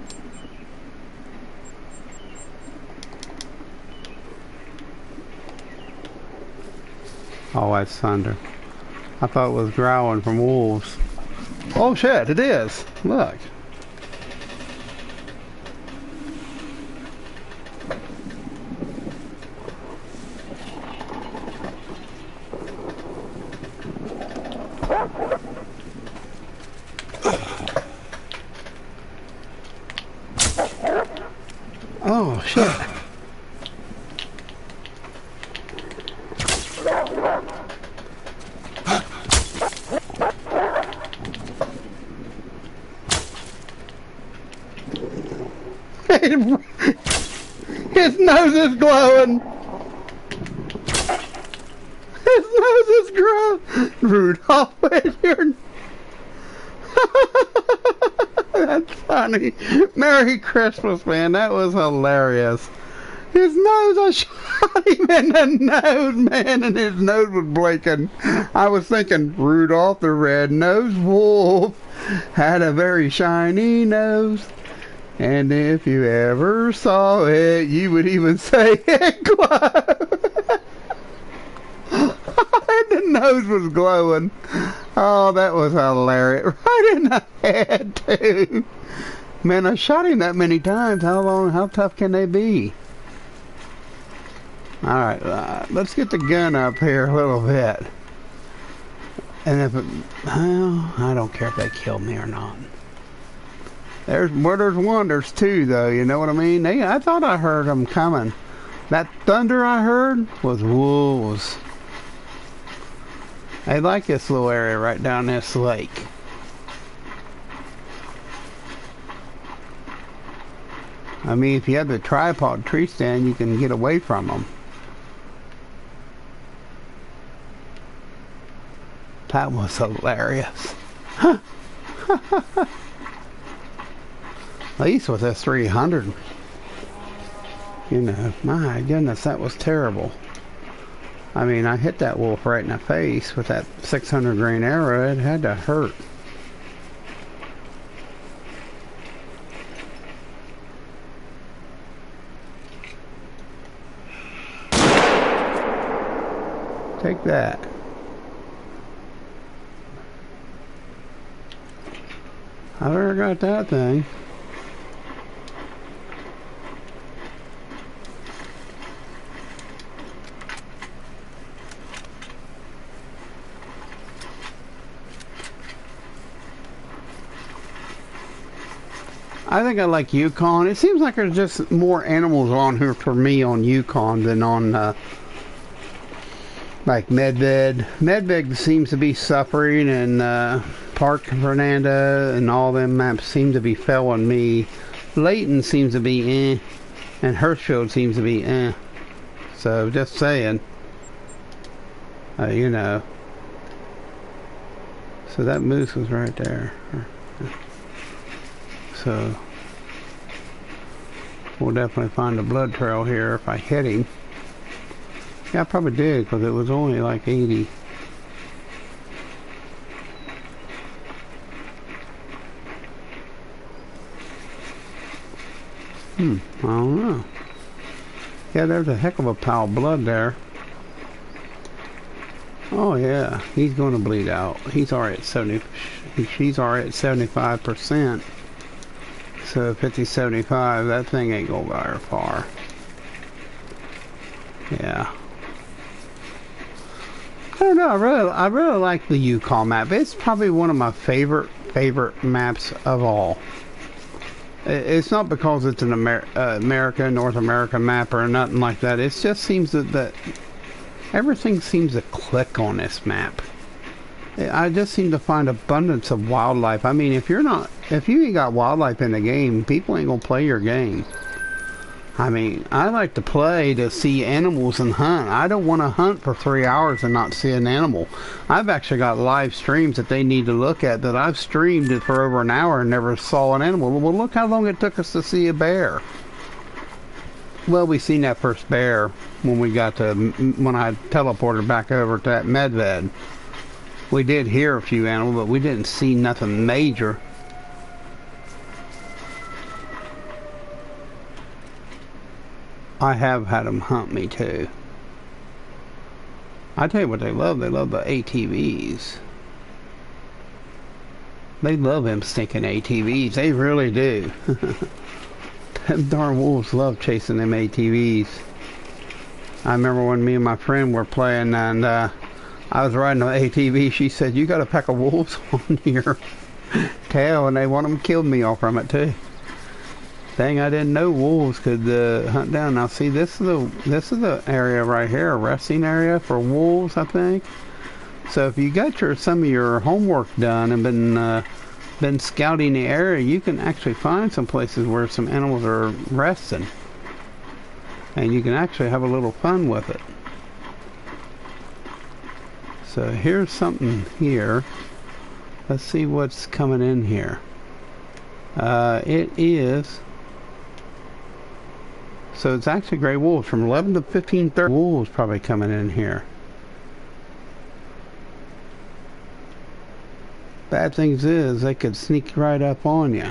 that's thunder. I thought it was growling from wolves. Oh shit, it is. Look. Oh shit. His nose is glowing. His nose is glowing. Rudolph, you're... That's funny. Merry Christmas, man. That was hilarious. His nose, I shot him in the nose, man, and his nose was blinking. I was thinking, Rudolph the red-nosed wolf had a very shiny nose. And if you ever saw it, you would even say it glowed. The nose was glowing. Oh, that was hilarious. Right in the head, too. Man, I shot him that many times. How tough can they be? Alright, let's get the gun up here a little bit. And if it... Well, I don't care if they kill me or not. There's wonders too, though, you know what I mean? I thought I heard them coming. That thunder I heard was wolves. They like this little area right down this lake. I mean, if you have the tripod tree stand, you can get away from them. That was hilarious. At least with a 300. You know, my goodness, that was terrible. I mean, I hit that wolf right in the face with that 600 grain arrow. It had to hurt. Take that. I already got that thing. I think I like Yukon. It seems like there's just more animals on here for me on Yukon than on like Medved. Medved seems to be suffering, and Park Fernanda and all them maps seem to be failing me. Layton seems to be and Hirschfield seems to be So just saying, you know. So that moose was right there. So we'll definitely find a blood trail here if I hit him. Yeah, I probably did, because it was only like 80. I don't know. Yeah, there's a heck of a pile of blood there. Oh yeah, he's going to bleed out. He's already at 70. She's already at 75%. So 50-75, that thing ain't going very far. Yeah. I don't know. I really like the Yukon map. It's probably one of my favorite maps of all. It's not because it's an North America map or nothing like that. It just seems that everything seems to click on this map. I just seem to find abundance of wildlife. I mean, if you ain't got wildlife in the game, people ain't gonna play your game. I mean, I like to play to see animals and hunt. I don't want to hunt for 3 hours and not see an animal. I've actually got live streams that they need to look at that I've streamed it for over an hour and never saw an animal. Well, look how long it took us to see a bear. Well, we seen that first bear when I teleported back over to that Medved. We did hear a few animals, but we didn't see nothing major. I have had them hunt me too. I tell you what they love the ATVs. They love them stinking ATVs. They really do. Them darn wolves love chasing them ATVs. I remember when me and my friend were playing, and I was riding an ATV. She said, "You got a pack of wolves on your tail," and one of them killed me off from it too. Dang, I didn't know wolves could hunt down. Now see, this is the area right here, a resting area for wolves, I think. So if you got some of your homework done and been scouting the area, you can actually find some places where some animals are resting, and you can actually have a little fun with it. So here's something here. Let's see what's coming in here. It is. So it's actually gray wolves from 11 to 15:30. Wolves probably coming in here. Bad things is they could sneak right up on you.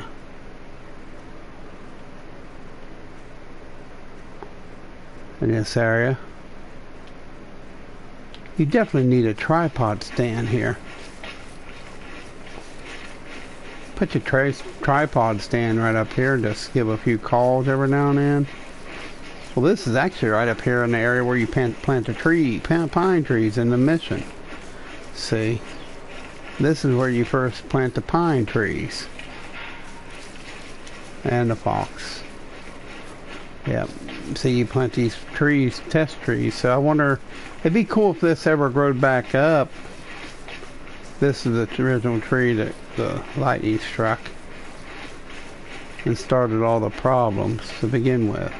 In this area. You definitely need a tripod stand here. Put your tripod stand right up here. Just give a few calls every now and then. Well, this is actually right up here in the area where you plant the pine trees in the mission. See, this is where you first plant the pine trees and the fox. Yep. See, you plant these trees, test trees. So I wonder, it'd be cool if this ever growed back up. This is the original tree that the lightning struck and started all the problems to begin with.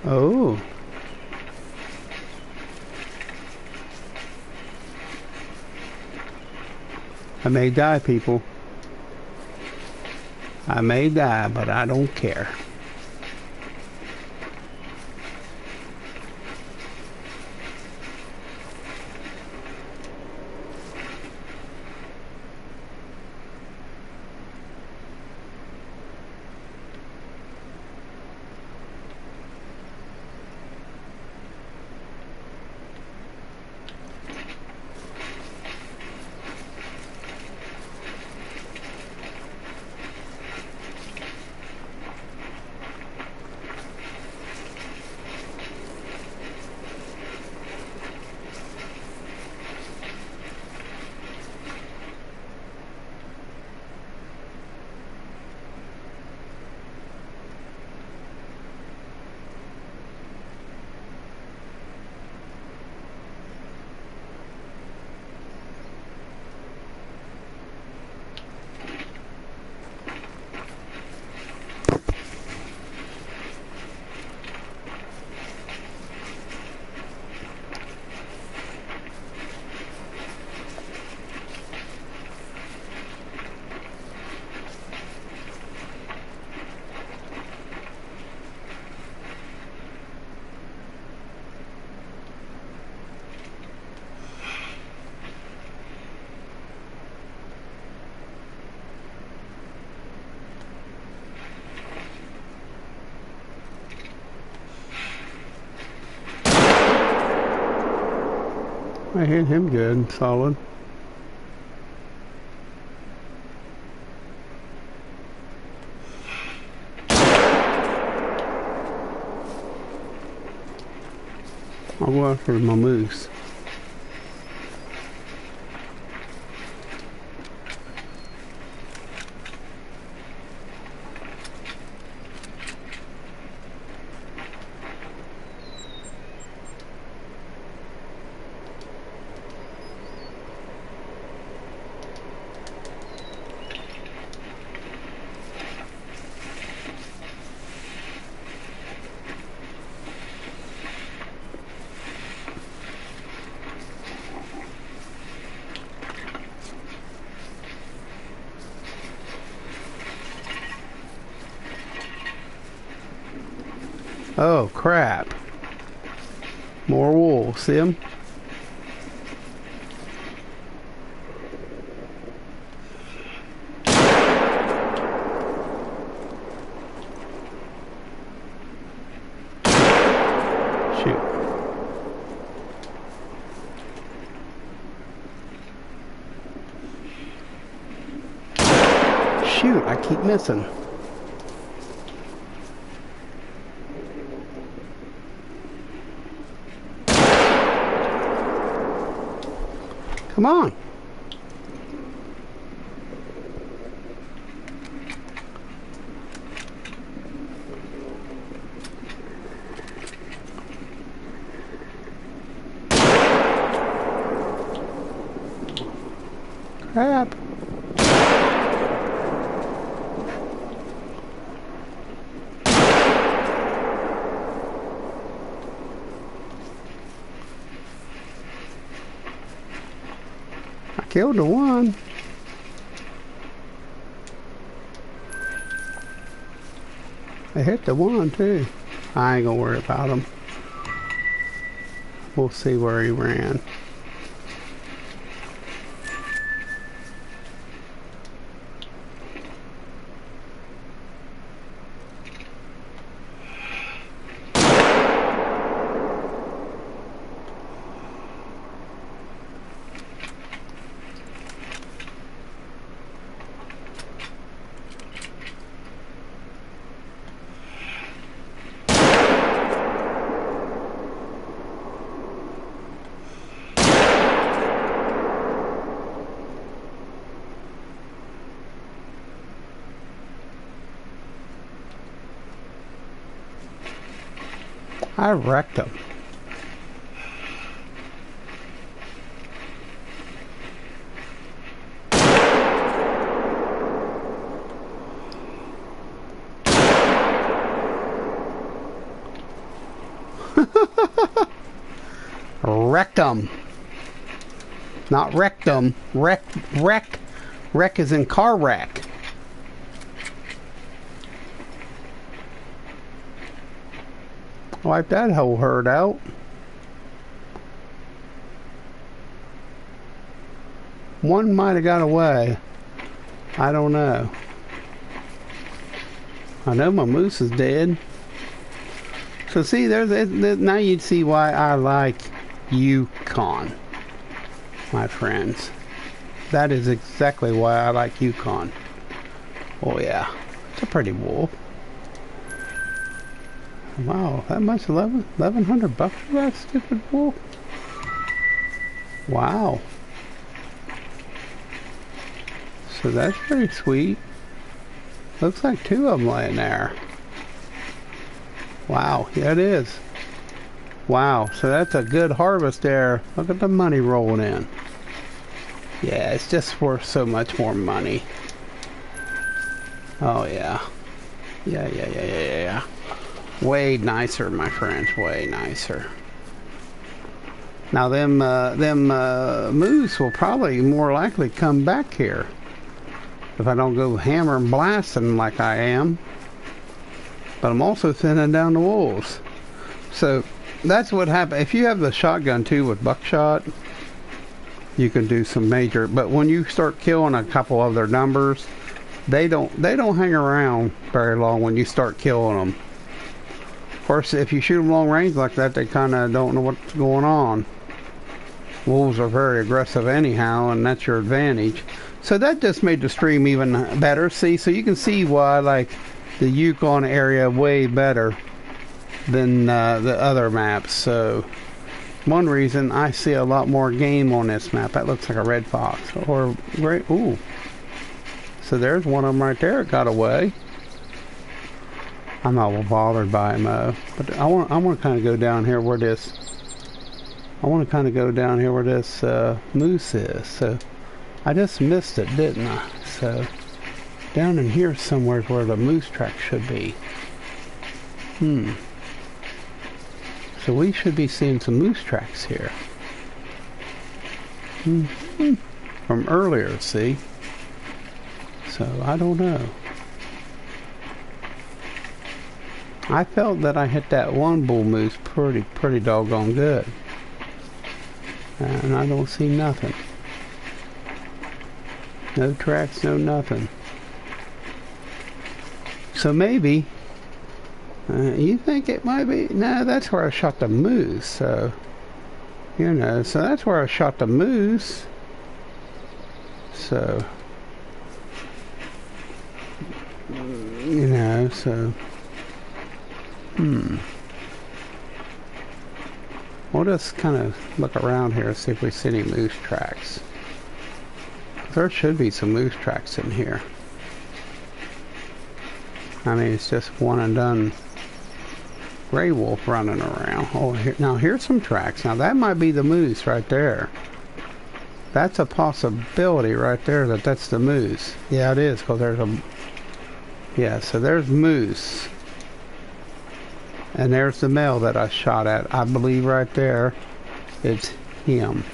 Oh. I may die, people. I may die, but I don't care. I hit him good, solid. I'll go after my moose. Oh crap. More wolves, see them? Shoot. Shoot, I keep missing. Come on. Crap. Killed the one. I hit the one too. I ain't gonna worry about him. We'll see where he ran. I wrecked him. Wrecked him. Not rectum. Wreck. Wreck is in car wreck. Wipe that whole herd out. One might have got away. I don't know. I know my moose is dead. So see, now you'd see why I like Yukon, my friends. That is exactly why I like Yukon. Oh yeah, it's a pretty wolf. Wow, that much $1,100 for that stupid wolf? Wow. So that's pretty sweet. Looks like two of them laying there. Wow, yeah it is. Wow, so that's a good harvest there. Look at the money rolling in. Yeah, it's just worth so much more money. Oh yeah. Yeah. Way nicer, my friends, way nicer. Now them moose will probably more likely come back here if I don't go hammer and blasting like I am. But I'm also thinning down the wolves. So that's what happened. If you have the shotgun too with buckshot, you can do some major. But when you start killing a couple of their numbers, they don't hang around very long when you start killing them. Of course, if you shoot them long range like that, they kind of don't know what's going on. wolves are very aggressive anyhow, and that's your advantage. So that just made the stream even better. See, so you can see why I like the Yukon area way better than the other maps. So one reason I see a lot more game on this map. That looks like a red fox or great. Ooh, so there's one of them right there. It got away. I'm not bothered by him, but I want to kind of go down here where this. I want to kind of go down here where this moose is. So I just missed it, didn't I? So down in here somewhere is where the moose track should be. So we should be seeing some moose tracks here. From earlier, see? So I don't know. I felt that I hit that one bull moose pretty doggone good. And I don't see nothing. No tracks, no nothing. So maybe, you think it might be? No, that's where I shot the moose. So, you know, so that's where I shot the moose. So, you know, so, we'll just kind of look around here and see if we see any moose tracks. There should be some moose tracks in here. I mean, it's just one and done gray wolf running around. Oh, now here's some tracks. Now that might be the moose right there. That's a possibility right there that that's the moose. Yeah, it is, because there's a... Yeah, so there's moose. And there's the male that I shot at. I believe right there, it's him.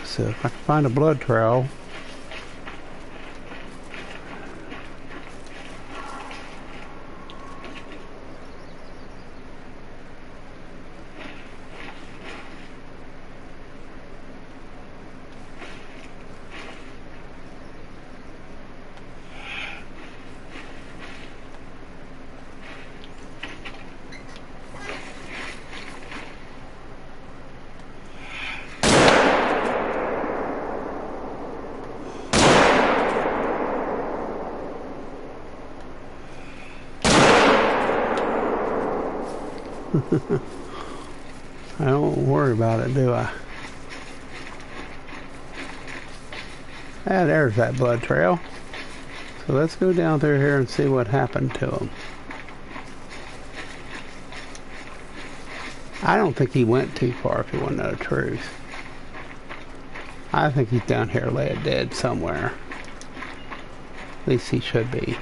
So if I can find a blood trail. I don't worry about it, do I? Ah, there's that blood trail. So let's go down through here and see what happened to him. I don't think he went too far, if you want to know the truth. I think he's down here laid dead somewhere. At least he should be.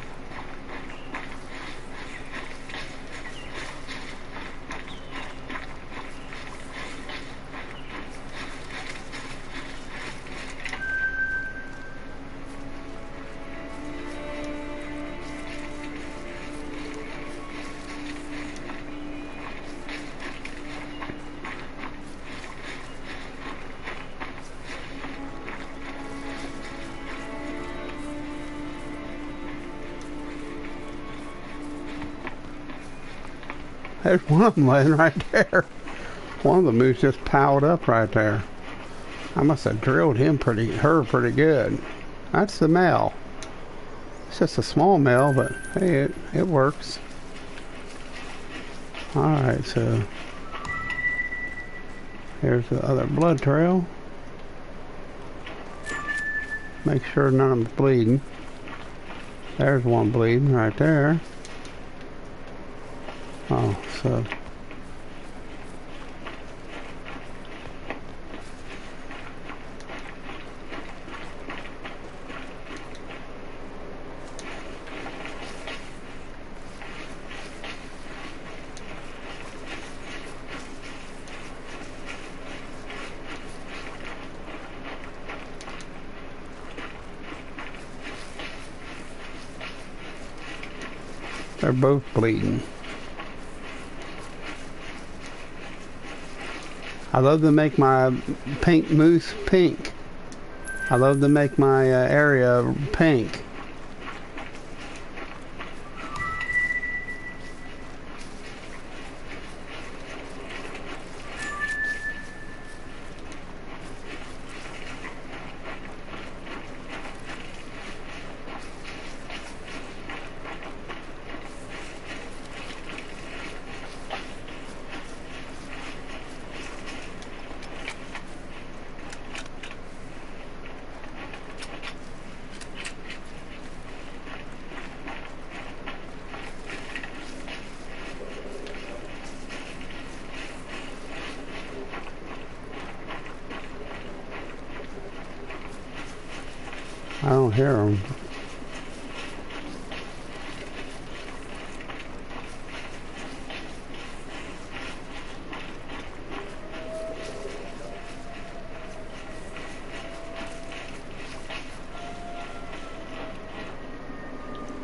There's one of them laying right there. One of the moose just piled up right there. I must have drilled her pretty good. That's the male. It's just a small male, but hey, it works. Alright, so here's the other blood trail. Make sure none of them's bleeding. There's one bleeding right there. Oh, so they're both bleeding. I love to make my pink moose pink. I love to make my area pink. I don't hear them.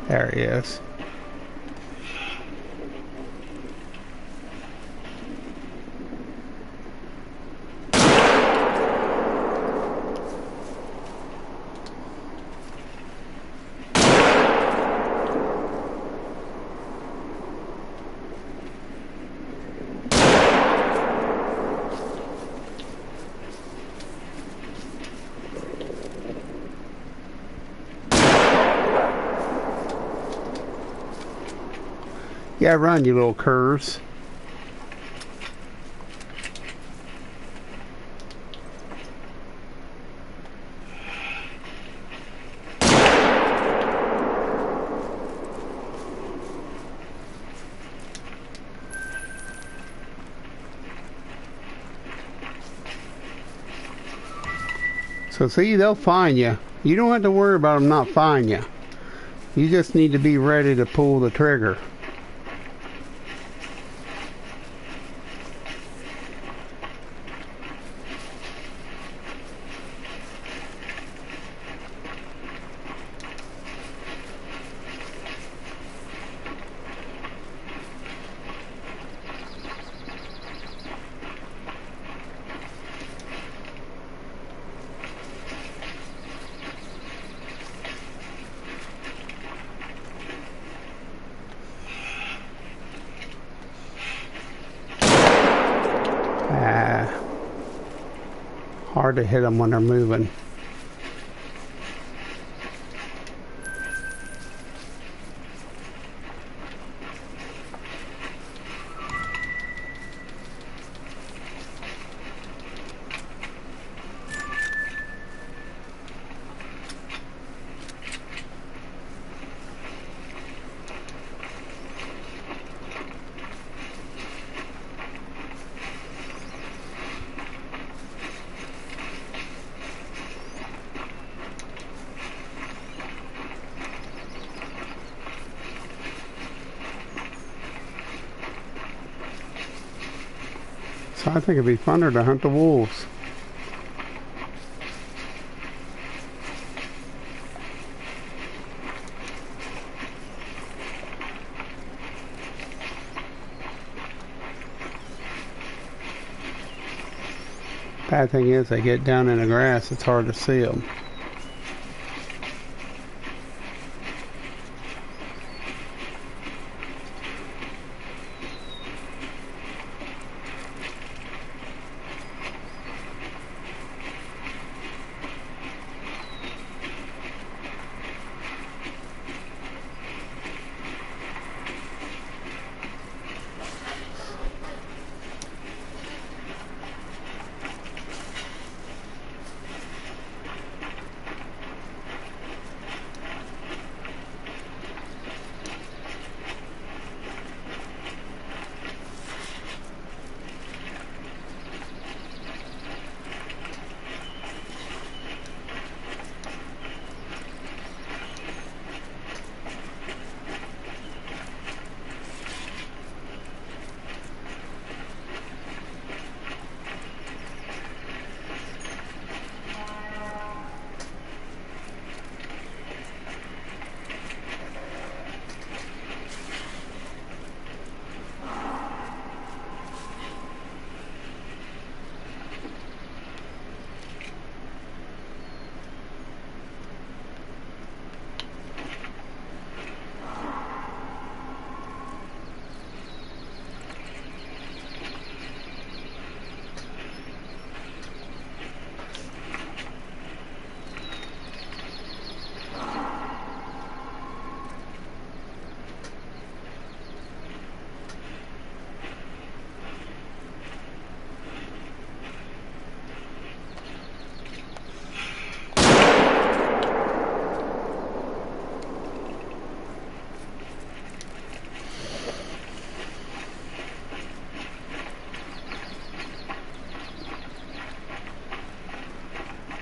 There he is. Yeah, run, you little curs. So see, they'll find you. You don't have to worry about them not finding you. You just need to be ready to pull the trigger. Hard to hit them when they're moving. So I think it'd be funner to hunt the wolves. Bad thing is they get down in the grass, it's hard to see them.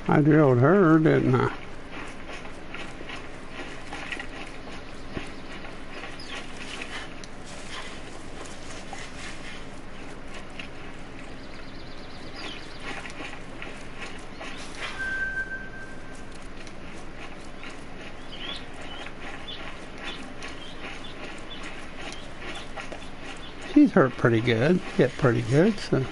I drilled her, didn't I? she's hurt pretty good. Hit pretty good, so.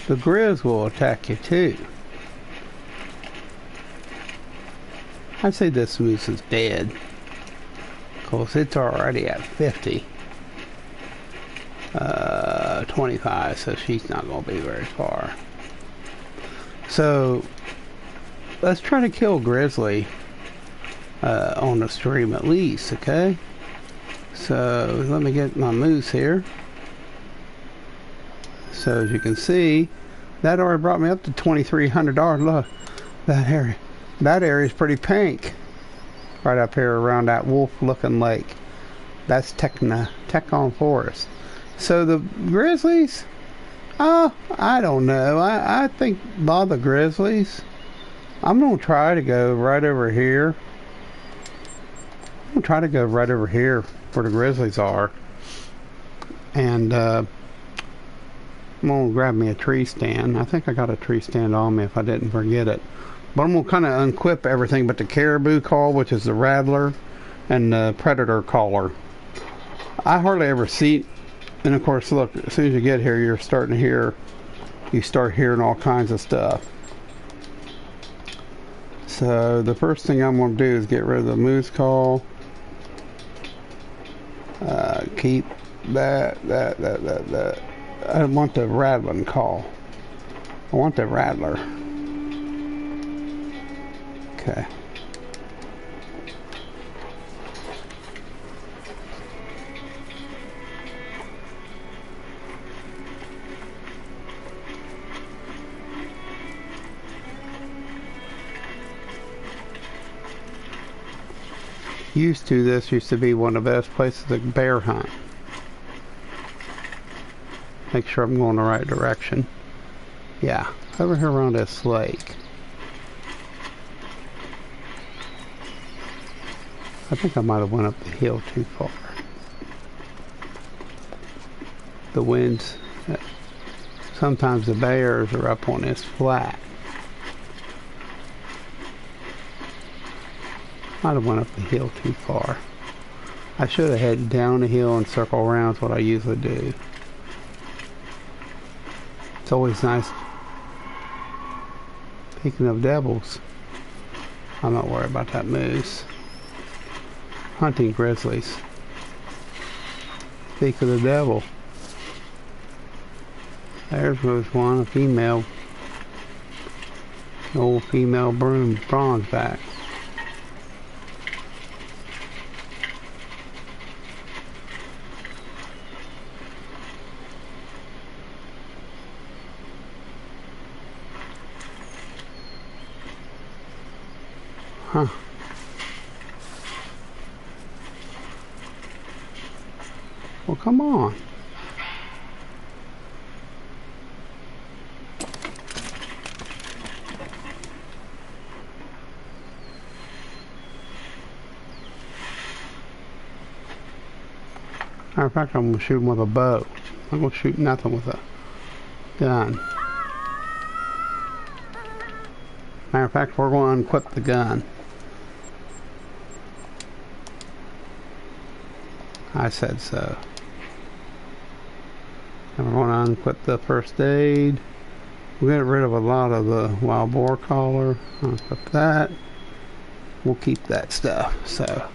The grizz will attack you too. I'd say this moose is dead. Because it's already at 50. 25, so she's not going to be very far. So, let's try to kill grizzly on the stream at least, okay? So, let me get my moose here. So, as you can see, that already brought me up to $2,300. Look, that area is pretty pink. Right up here around that wolf-looking lake. That's Tecon Forest. So the grizzlies, I don't know. I think a lot of the grizzlies, I'm going to try to go right over here. I'm going to try to go right over here where the grizzlies are. And I'm going to grab me a tree stand. I think I got a tree stand on me if I didn't forget it. But I'm going to kind of unquip everything but the caribou call, which is the rattler, and the predator caller. I hardly ever see. And of course, look, as soon as you get here, you start hearing all kinds of stuff. So the first thing I'm going to do is get rid of the moose call. Keep that. I don't want the rattling call. I want the rattler. Okay. This used to be one of the best places to bear hunt. Make sure I'm going the right direction. Yeah, over here around this lake. I think I might have went up the hill too far. The winds, sometimes the bears are up on this flat. Might have went up the hill too far. I should have headed down the hill and circle around. Is what I usually do. It's always nice. Speaking of devils, I'm not worried about that moose. Hunting grizzlies. Speak of the devil. There's one, a female. An old female bronze back. Huh. Well, come on. Matter of fact, I'm going to shoot him with a bow. I'm going to shoot nothing with a gun. Matter of fact, we're going to unquip the gun. I said so. And we're going to unquip the first aid. We'll get rid of a lot of the wild boar collar. Unquip that. We'll keep that stuff. So.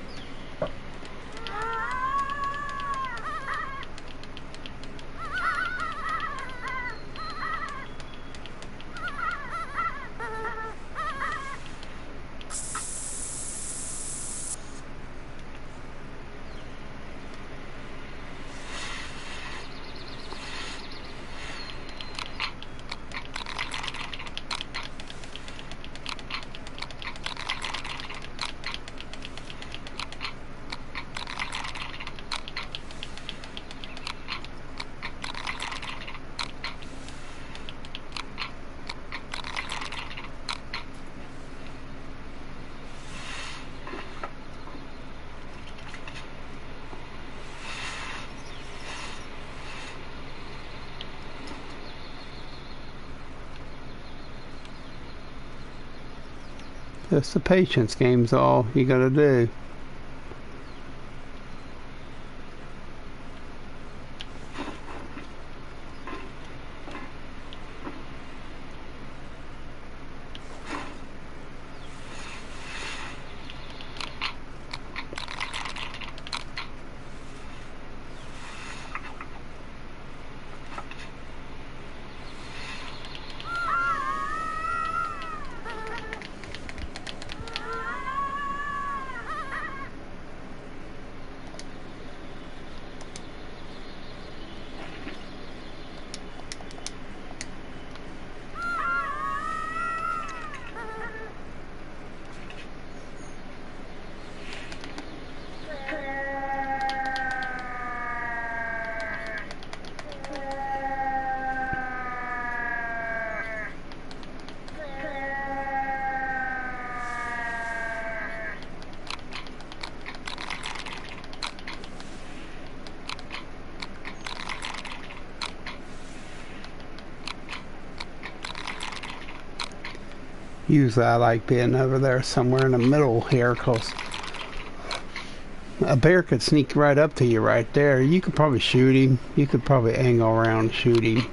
Just the patience game's all you gotta do. Usually I like being over there somewhere in the middle here, because a bear could sneak right up to you right there. You could probably shoot him. You could probably angle around and shoot him.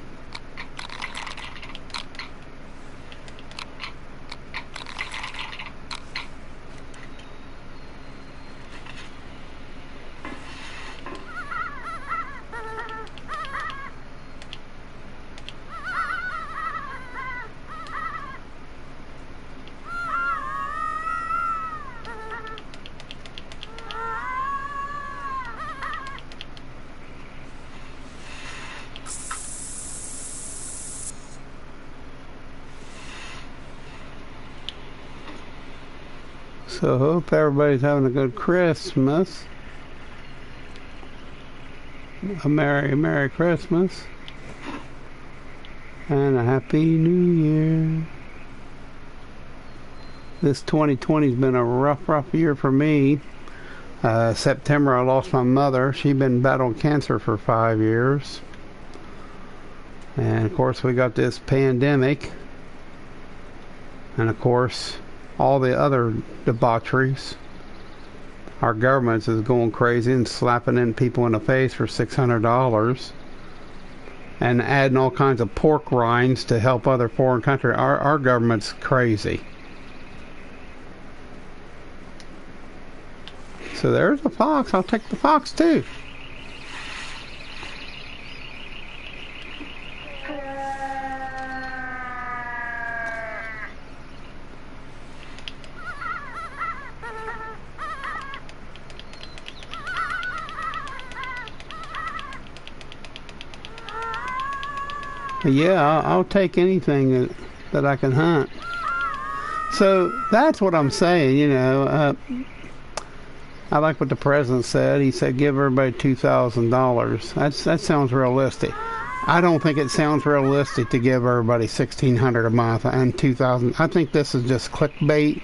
So hope everybody's having a good Christmas. A Merry Christmas. And a Happy New Year. This 2020's been a rough year for me. September I lost my mother. She'd been battling cancer for 5 years. And of course we got this pandemic. And of course all the other debaucheries. Our government is going crazy and slapping in people in the face for $600 and adding all kinds of pork rinds to help other foreign countries. Our government's crazy. So there's a fox. I'll take the fox too. Yeah, I'll take anything that I can hunt. So that's what I'm saying, you know. I like what the president said. He said give everybody $2,000. That sounds realistic. I don't think it sounds realistic to give everybody $1,600 a month and $2,000. I think this is just clickbait.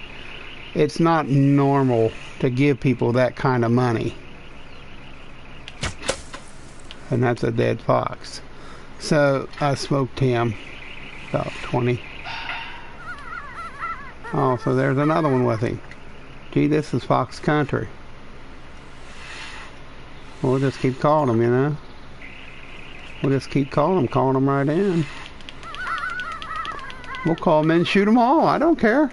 It's not normal to give people that kind of money. And that's a dead fox. So I smoked him about 20. Oh, so there's another one with him. Gee, this is fox country. We'll just keep calling them, you know. We'll just keep calling them right in. We'll call them in, shoot them all. I don't care.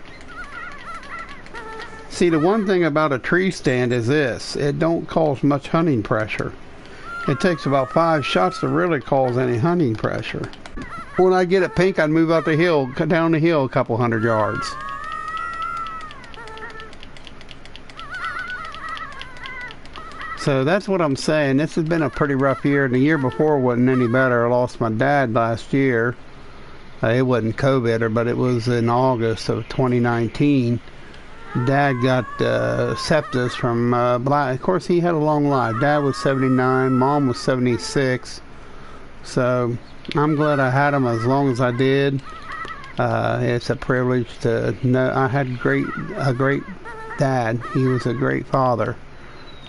See, the one thing about a tree stand is this. It don't cause much hunting pressure. It takes about 5 shots to really cause any hunting pressure. When I get it pink, I'd move out the hill, down the hill a couple 100 yards. So that's what I'm saying. This has been a pretty rough year, and the year before wasn't any better. I lost my dad last year. It wasn't COVID, but it was in August of 2019. Dad got sepsis from black. Of course, he had a long life. Dad was 79, Mom was 76. So I'm glad I had him as long as I did. It's a privilege to know I had a great dad. He was a great father.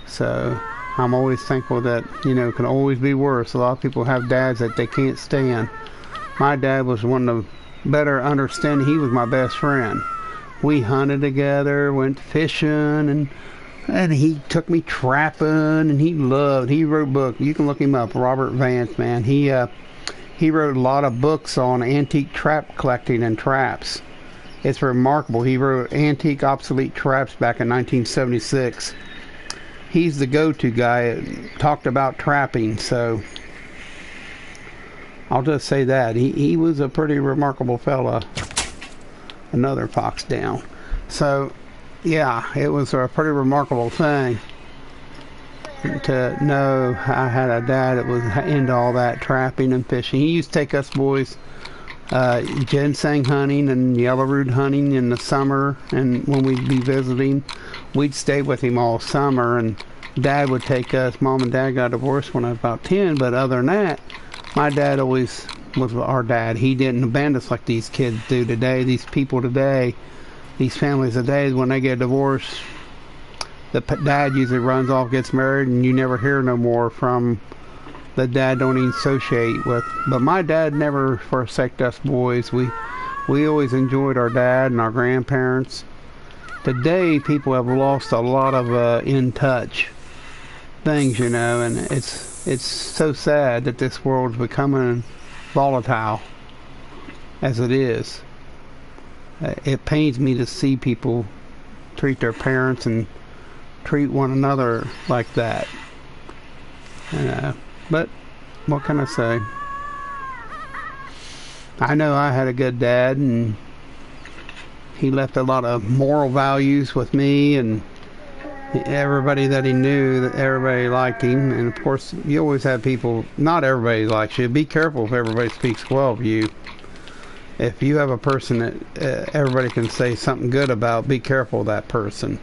So I'm always thankful that, you know, it can always be worse. A lot of people have dads that they can't stand. My dad was one of the better understanding. He was my best friend. We hunted together, went fishing, and he took me trapping, and he wrote books. You can look him up, Robert Vance, man. He wrote a lot of books on antique trap collecting and traps. It's remarkable. He wrote Antique Obsolete Traps back in 1976. He's the go-to guy. Talked about trapping, so I'll just say that. He was a pretty remarkable fella. Another fox down. So, yeah, it was a pretty remarkable thing to know I had a dad that was into all that trapping and fishing. He used to take us boys ginseng hunting and yellow root hunting in the summer, and when we'd be visiting, we'd stay with him all summer, and Dad would take us. Mom and Dad got divorced when I was about 10, but other than that, my dad always was our dad. He didn't abandon us like these kids do today. These people today, these families today, when they get divorced, the dad usually runs off, gets married, and you never hear no more from the dad. Don't even associate with. But my dad never forsaked us boys. We always enjoyed our dad and our grandparents. Today, people have lost a lot of in touch things, you know, and it's so sad that this world is becoming volatile as it is. It pains me to see people treat their parents and treat one another like that. But what can I say? I know I had a good dad, and he left a lot of moral values with me, and everybody that he knew, that everybody liked him. And of course, you always have people, not everybody likes you. Be careful if everybody speaks well of you. If you have a person that everybody can say something good about, be careful of that person.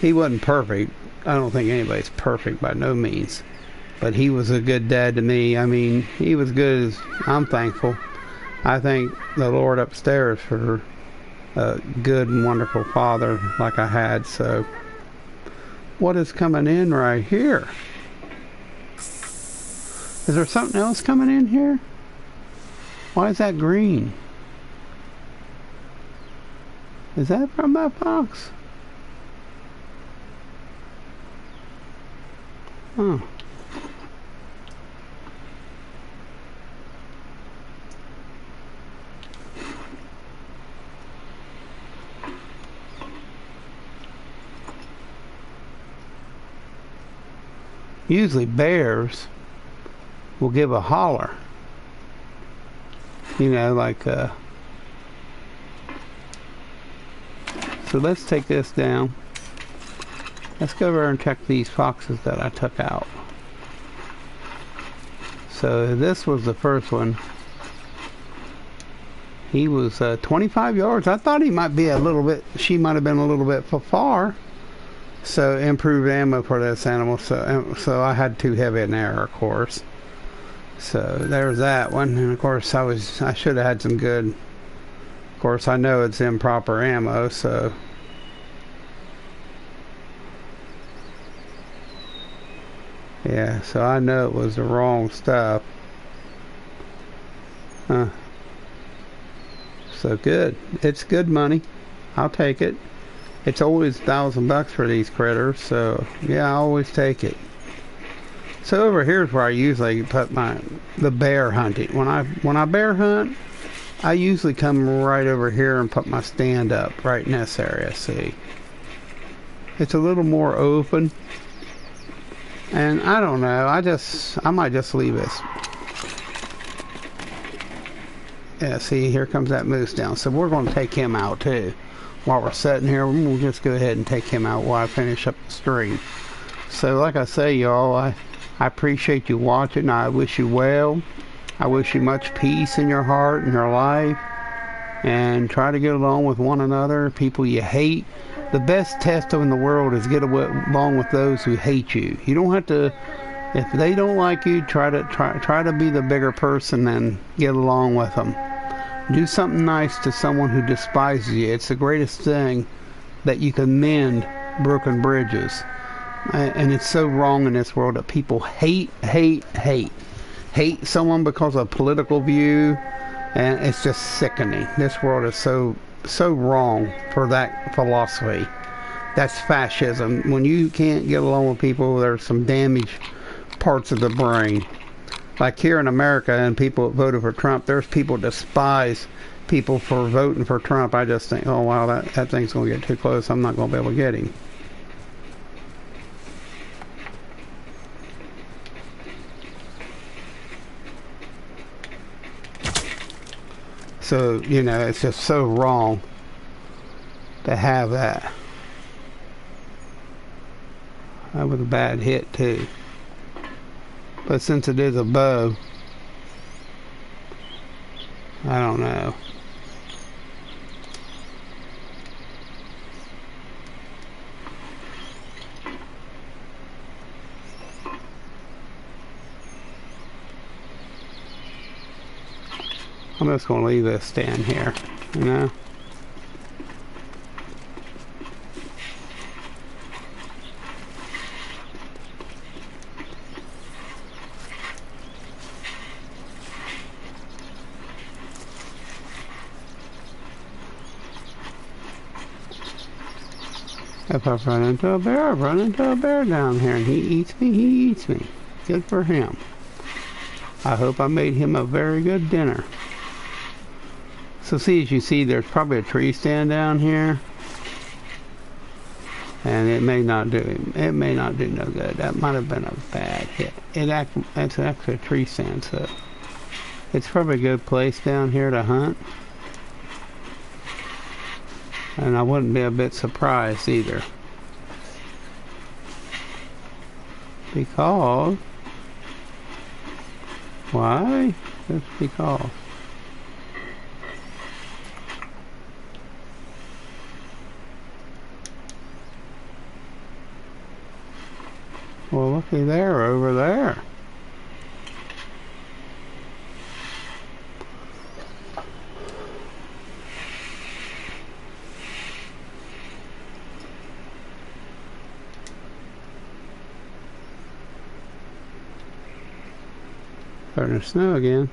He wasn't perfect. I don't think anybody's perfect by no means. But he was a good dad to me. I mean, he was good as I'm thankful. I thank the Lord upstairs for a good and wonderful father like I had. So, what is coming in right here? Is there something else coming in here? Why is that green? Is that from my fox? Huh. Usually bears will give a holler. You know, like, so let's take this down. Let's go over and check these foxes that I took out. So this was the first one. He was 25 yards. I thought he might be a little bit, she might have been a little bit far. So improved ammo for this animal. So I had too heavy an arrow, of course. So there's that one. And of course I should have had some good. Of course I know it's improper ammo, so. Yeah, so I know it was the wrong stuff. So good. It's good money. I'll take it. It's always $1,000 for these critters, so yeah, I always take it. So over here is where I usually put the bear hunting. When I bear hunt, I usually come right over here and put my stand up right in this area. See, it's a little more open, and I don't know. I might just leave this. Yeah, see, here comes that moose down. So we're going to take him out too. While we're sitting here, we'll just go ahead and take him out while I finish up the stream. So like I say, y'all, I appreciate you watching. I wish you well. I wish you much peace in your heart and your life. And try to get along with one another. People you hate. The best test in the world is get along with those who hate you. You don't have to, if they don't like you, try to be the bigger person and get along with them. Do something nice to someone who despises you. It's the greatest thing that you can mend broken bridges. And it's so wrong in this world that people hate someone because of political view, and it's just sickening. This world is so so wrong for that philosophy. That's fascism. When you can't get along with people, there's some damaged parts of the brain. Like here in America, and people that voted for Trump, there's people despise people for voting for Trump. I just think, oh wow, that thing's going to get too close. I'm not going to be able to get him. So, you know, it's just so wrong to have that. That was a bad hit too. But since it is a bow, I don't know. I'm just going to leave this stand here, you know. If I run into a bear, I run into a bear down here, and he eats me, he eats me. Good for him. I hope I made him a very good dinner. So see, as you see, there's probably a tree stand down here, and it may not do no good. That might have been a bad hit. It's actually a tree stand, so it's probably a good place down here to hunt. And I wouldn't be a bit surprised either, because why? Just because. Well, looky there, over there. Starting to snow again.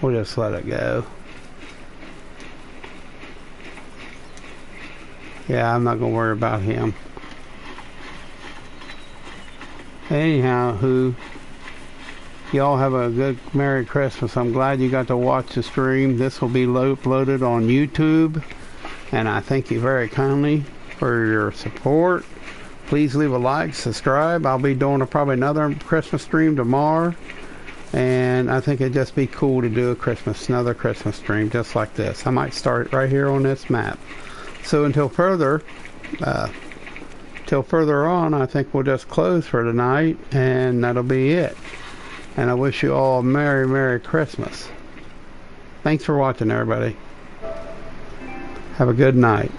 We'll just let it go. Yeah, I'm not going to worry about him. Anyhow, y'all have a good Merry Christmas. I'm glad you got to watch the stream. This will be uploaded on YouTube. And I thank you very kindly for your support. Please leave a like, subscribe. I'll be doing probably another Christmas stream tomorrow. And I think it'd just be cool to do another Christmas stream just like this. I might start right here on this map. So until further on, I think we'll just close for tonight, and that'll be it. And I wish you all a Merry, Merry Christmas. Thanks for watching, everybody. Have a good night.